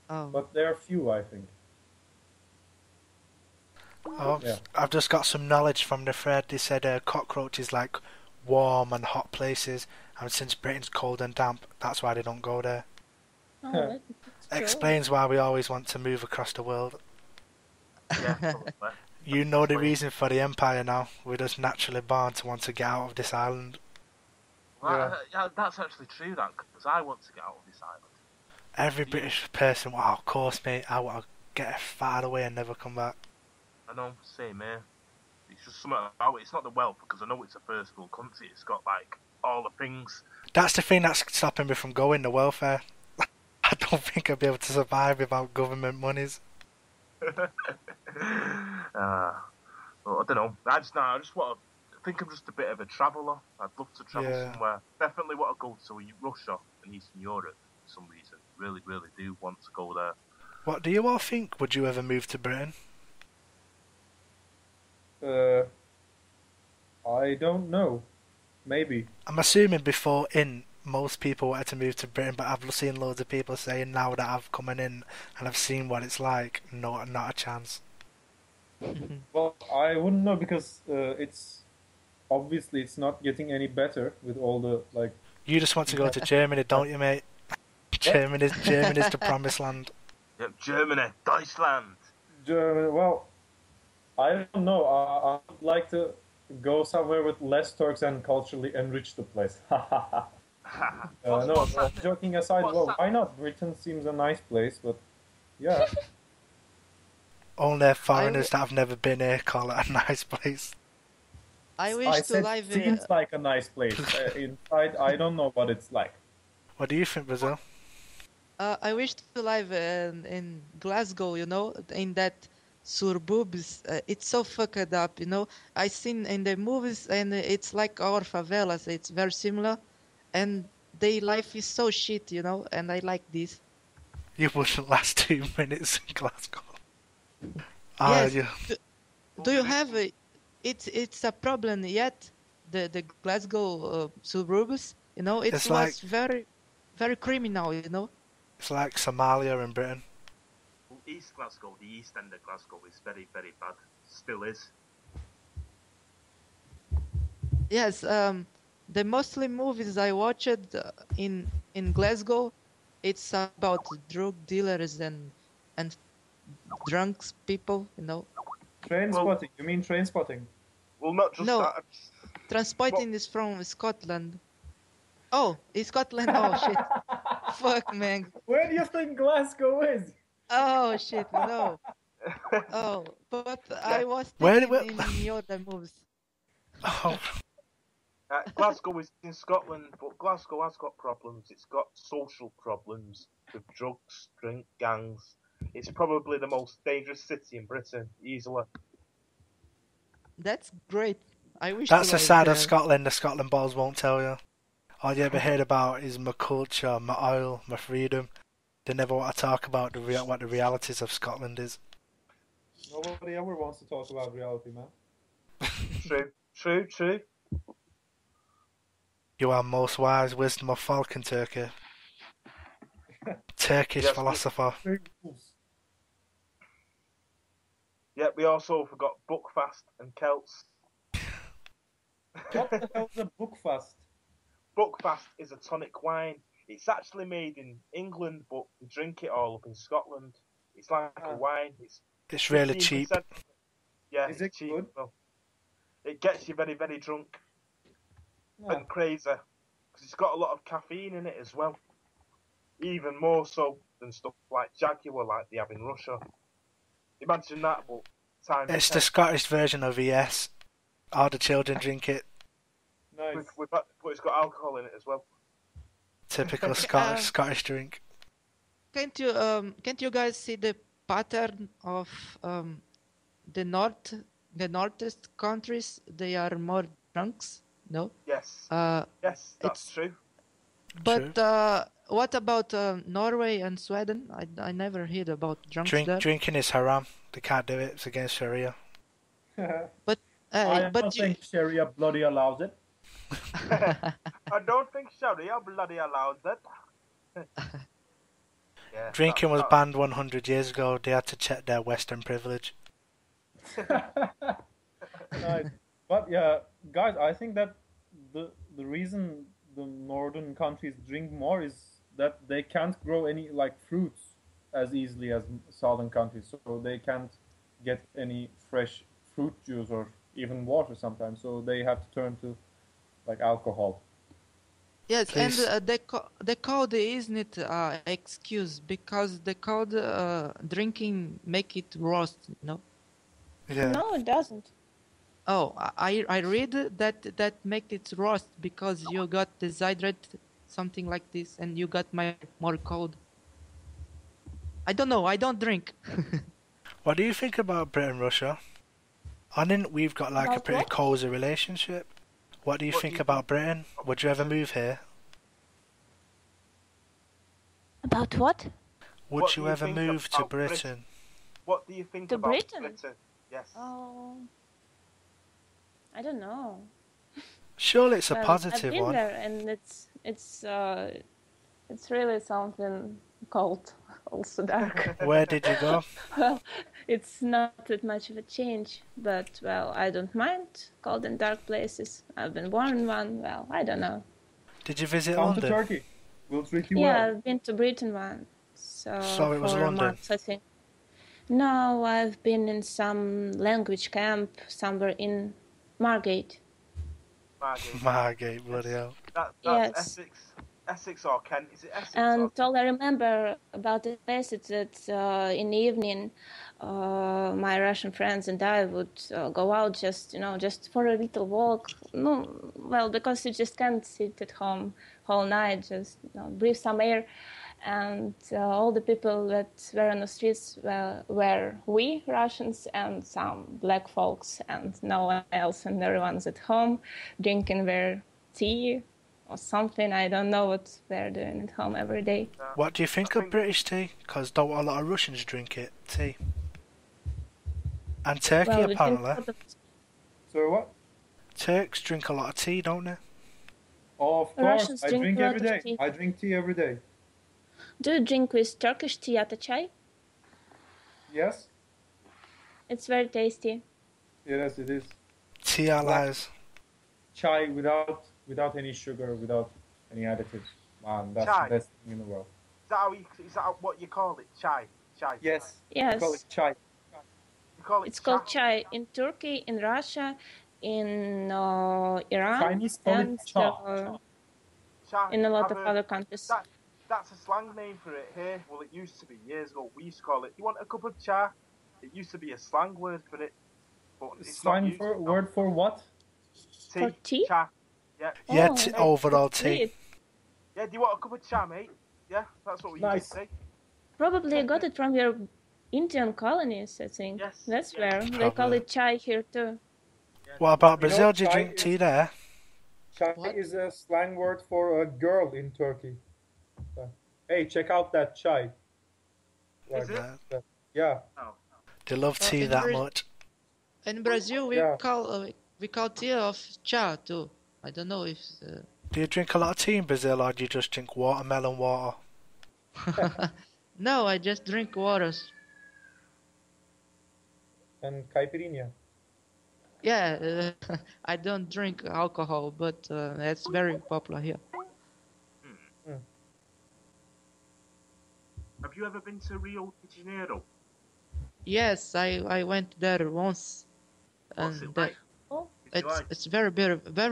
Oh. But there are few, I think. Oh, Yeah. I've just got some knowledge from the thread. They said cockroaches like warm and hot places, and since Britain's cold and damp, that's why they don't go there. Oh, that's true. Explains why we always want to move across the world. Yeah, probably. You know the reason for the empire now. We're just naturally born to want to get out of this island. Well, yeah, that's actually true. That because I want to get out of this island. Every British person, wow, of course, mate, I want to get far away and never come back. I know, same here. It's just something about it. It's not the wealth because I know it's a first world country. It's got like all the things. That's the thing that's stopping me from going, the welfare. I don't think I'll be able to survive without government monies. Well, I don't know. I just want to. I think I'm just a bit of a traveller. I'd love to travel somewhere. Definitely want to go to Russia and Eastern Europe for some reason. Really, really do want to go there. What do you all think? Would you ever move to Britain? I don't know. Maybe. I'm assuming before most people wanted to move to Britain, but I've seen loads of people saying now that I've come in and I've seen what it's like, no, not a chance. Well, I wouldn't know because it's obviously it's not getting any better with all the like. You just want to go to Germany, don't you, mate? Germany's the promised land. Yep, Germany, Deutschland. Germany. Well, I don't know. I would like to go somewhere with less Turks and culturally enrich the place. No, joking aside, well, why not? Britain seems a nice place, but yeah. Only foreigners that have never been here call it a nice place. I wish to live seems like a nice place. Inside, I don't know what it's like. What do you think, Brazil? I wish to live in Glasgow, you know, in that suburbs. It's so fucked up, you know. I seen in the movies, and it's like our favelas. It's very similar, and their life is so shit, you know. And I like this. You wouldn't last 2 minutes in Glasgow. Yes. Do you have it's a problem yet? The Glasgow suburbs, you know, it was like, very, very criminal, you know. It's like Somalia in Britain. East Glasgow, the east end of Glasgow is very, very bad. Still is. Yes, the mostly movies I watched in Glasgow, it's about drug dealers and drunks people, you know. Train spotting? You mean train spotting? Well, not just that. Transporting is from Scotland. Oh, is Scotland? Oh shit! Fuck, man. Where do you think Glasgow is? Oh shit, no. Oh, but I was thinking in the other moves. Oh. Glasgow is in Scotland, but Glasgow has got problems. It's got social problems with drugs, drink, gangs. It's probably the most dangerous city in Britain, easily. That's great. I wish. That's the side of Scotland the Scotland Balls won't tell you. All you ever heard about is my culture, my oil, my freedom. They never want to talk about what the realities of Scotland is. Nobody ever wants to talk about reality, man. True. You are most wise wisdom of Falcon Turkey. Turkish philosopher. Yeah, we also forgot Buckfast and Celts. What the hell is a Buckfast? Buckfast is a tonic wine. It's actually made in England, but we drink it all up in Scotland. It's like a wine. It's really cheap. Yeah, is it cheap. good? Well, it gets you very, very drunk and crazy because it's got a lot of caffeine in it as well. Even more so than stuff like Jaguar, like they have in Russia. Imagine that, but it's the Scottish version of ES. All the children drink it. Nice. But it's got alcohol in it as well. Typical Scottish drink. Can't you guys see the pattern of the northeast countries? They are more drunks, no? Yes. Yes, that's true. But what about Norway and Sweden? I never heard about drunks there. Drinking is haram. They can't do it. It's against Sharia. But I don't think Sharia bloody allows it. I don't think Sharia bloody allows it. Yeah, Drinking was banned 100 years ago. They had to check their Western privilege. Nice. But yeah, guys, I think that the reason the northern countries drink more is that they can't grow any like fruits as easily as southern countries, so they can't get any fresh fruit juice or even water sometimes, so they have to turn to like alcohol. Yes, Please. and the code isn't it excuse because the code drinking make it worse, no? Yeah. No, it doesn't. Oh, I read that make it rust because you got dehydrated, something like this, and you got more cold. I don't know. I don't drink. What do you think about Britain, Russia? I think we've got like a About pretty what? cozy relationship. What do you think about Britain? Would you ever move here? About what? Would What you do you ever think move to about Britain? What do you think To about Britain? Britain? Yes. Oh, I don't know. Surely it's a Well, I've positive been one. there, and it's really something cold, also dark. Where did you go? Well, it's not that much of a change, but well, I don't mind cold and dark places. I've been born in one. Well, I don't know. Did you visit Come to London? Turkey. We'll treat you Yeah, well. I've been to Britain once, So it was for a London. month, I think. No, I've been in some language camp somewhere in Margate. Margate, bloody hell. That's Yes. Essex or Kent? Is it Essex or And all I remember about the place is that in the evening, my Russian friends and I would go out just for a little walk. No, well, because you just can't sit at home whole night, just breathe some air. And all the people that were on the streets were we Russians and some black folks and no one else, and everyone's at home drinking their tea or something. I don't know what they're doing at home every day. What do you think of British tea? Because don't a lot of Russians drink it, tea. And Turkey, Well, we drink a apparently. lot of- So what? Turks drink a lot of tea, don't they? Oh, of The course. Russians I drink drink a lot every of day. tea. I drink tea every day. Do you drink with Turkish tea at chai? Yes? It's very tasty. Yes, it is. Tea allies. Chai without any sugar, without any additives. Man, that's Chai. the best thing in the world. Is that what you call it? Chai. Yes. Yes. We call it chai. You call it It's called chai in Turkey, in Russia, in Iran, Chinese call it and cha. Chai. in a lot I've of heard- other countries. That's a slang name for it here. Well, it used to be years ago. We used to call it. You want a cup of chai? It used to be a slang word for it, but it's Slang not used for now. word for what? Tea. For tea? Chai. Yeah. Yeah, Oh, overall that's tea. weird. Yeah. Do you want a cup of chai, mate? Yeah, that's what we used Nice. to say. Probably I got it from your Indian colonies, I think. Yes, That's yes. where they call Probably. it chai here too. What about You know, Brazil? Do you chai drink is- tea there? Chai What? is a slang word for a girl in Turkey. Hey, check out that chai. Is it? that. Yeah. Oh. They love tea in that Bra- much. In Brazil, Yeah. we call tea of cha too. I don't know if. Do you drink a lot of tea in Brazil, or do you just drink watermelon water? No, I just drink waters. And caipirinha. Yeah, I don't drink alcohol, but it's very popular here. Have you ever been to Rio de Janeiro? Yes, I went there once, What's and it like? Oh, Did you like? it's very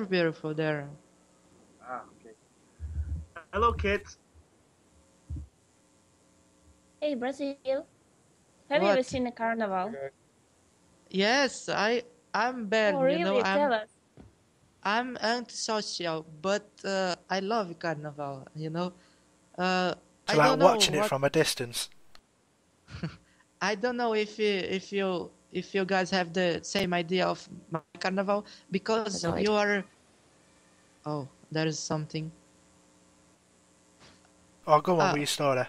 beautiful there. Ah, okay. Hello, kids. hey Brazil, have you ever What? seen a carnival? Yes, I'm Bernd. Oh, really? Tell us. I'm antisocial, but I love carnival. I Do you like don't know watching it from a distance? I don't know if you guys have the same idea of my carnival because No you idea. are. Oh, there is something. Oh, go on Ah. with your story.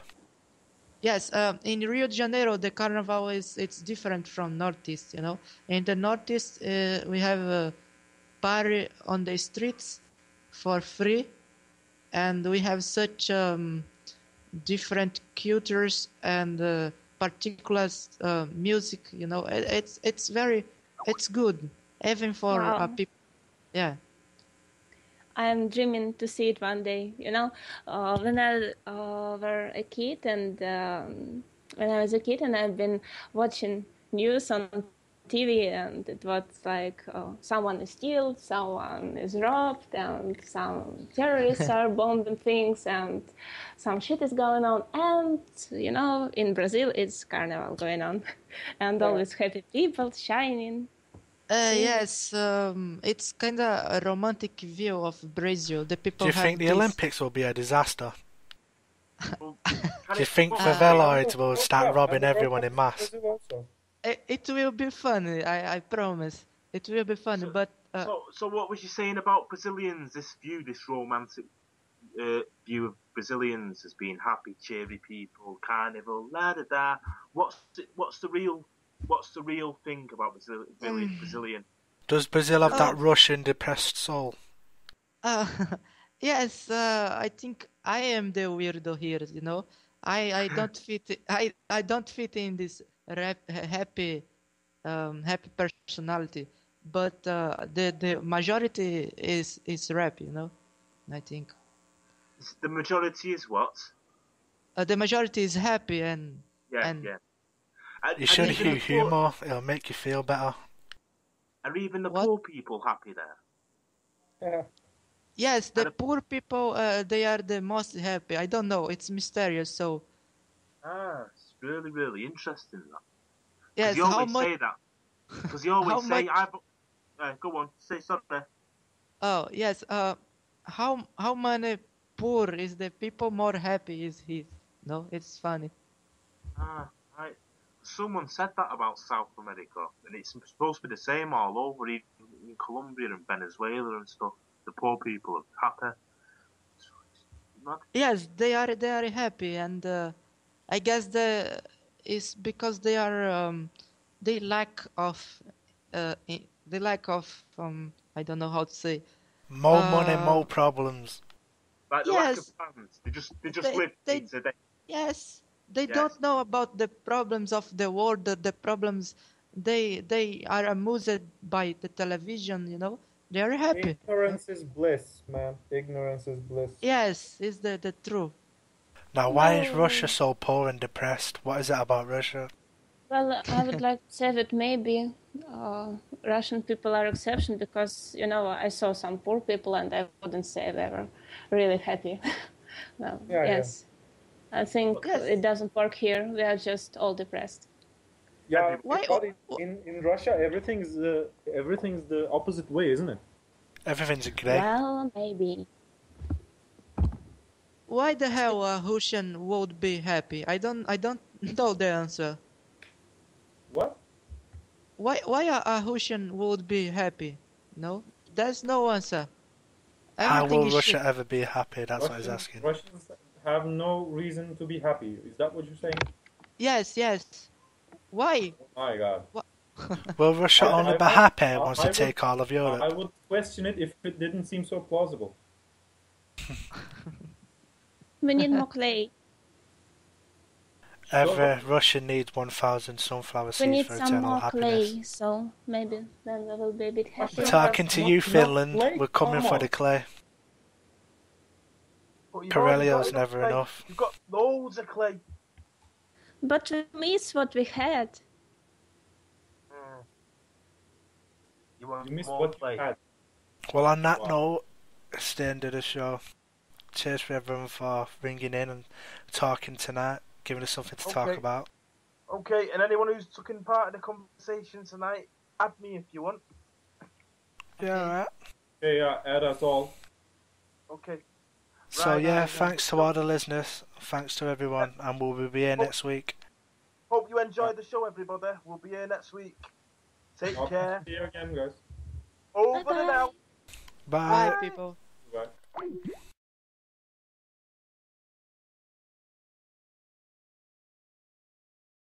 Yes, in Rio de Janeiro, the carnival it's different from Northeast. In the Northeast, we have a party on the streets for free, and we have such different cultures and particular music. It's good even for Wow. people. Yeah. I'm dreaming to see it one day. When I were a kid and when I was a kid and I've been watching news on TV and it was like someone is killed, someone is robbed, and some terrorists are bombing things, and some shit is going on. And in Brazil it's carnival going on, and always happy people shining. Yes, it's kind of a romantic view of Brazil. The people Do you have think the this. Olympics will be a disaster? Well, Do you think what- faveloids will start robbing everyone in mass? It will be funny. I promise. It will be funny. But So what was you saying about Brazilians? This romantic view of Brazilians as being happy, cheery people, carnival, la da da. What's the real thing about Brazilian? Does Brazil have that Oh. Russian depressed soul? Yes, I think I am the weirdo here. You know, I don't fit. I don't fit in this happy happy personality. But the majority is rap. You know, I think The majority is what? the majority is happy and Yeah, and yeah. You should even the hear poor- more. It'll make you feel better. Are even the What? poor people happy there? Yeah. yes, the poor people they are the most happy. I don't know. It's mysterious. So It's really, really interesting that. yes, You how always much? say that. Because you always How say, much? go on, say something. Oh yes. How many poor is the people more happy is he? No, it's funny. Right. Someone said that about South America, and it's supposed to be the same all over, even in Colombia and Venezuela and stuff. The poor people are happy. Not Yes, they are happy, and I guess is because they are they lack of they lack of I don't know how to say. More money, Uh, more problems. like the lack of yes, plans. They just they live they day to day. yes they Yes. don't know about the problems of the world. The problems they are amused by the television. You know, they are happy. Ignorance is bliss, man. Ignorance is bliss. Yes, is the truth. Now, why is No. Russia so poor and depressed? What is it about Russia? Well, I would like to say that maybe Russian people are exception because, you know, I saw some poor people and I wouldn't say they were really happy. Well, Yeah, yes. I think Yes. it doesn't work here. We are just all depressed. Yeah, Why- but in Russia, everything's the opposite way, isn't it? Everything's grey. Well, maybe. Why the hell a Russian would be happy? I don't know the answer. What? Why a Russian would be happy? No, there's no answer. How Everything will is Russia shit. ever be happy? That's what he's asking. Russians have no reason to be happy. Is that what you're saying? Yes. Why? Oh my God. Will Russia I- only I- be I- happy I- once I they would- take all of Europe? I would question it if it didn't seem so plausible. We need more clay. Every Russian needs 1,000 sunflower We seeds need for some eternal more happiness. clay, so maybe then we will be a bit happier. Talking to you, Finland. We're coming for the clay. But you've already got Pirelli's never clay. enough. You've got loads of clay. But we miss what we had. You want You missed more what clay. you had. Well, on that Wow. note, it's the end of the show. Cheers for everyone for ringing in and talking tonight, giving us something to talk Okay. about. Okay, and anyone who's taken part in the conversation tonight, add me if you want. Yeah, alright. Okay, yeah, add us all. Okay. So Right, yeah, guys, thanks to all the listeners, thanks to everyone, and we'll be here next week. Hope you enjoyed the show, everybody. We'll be here next week. Take Hope care. to see you again, guys. Over and out. Bye. Bye, people. Bye.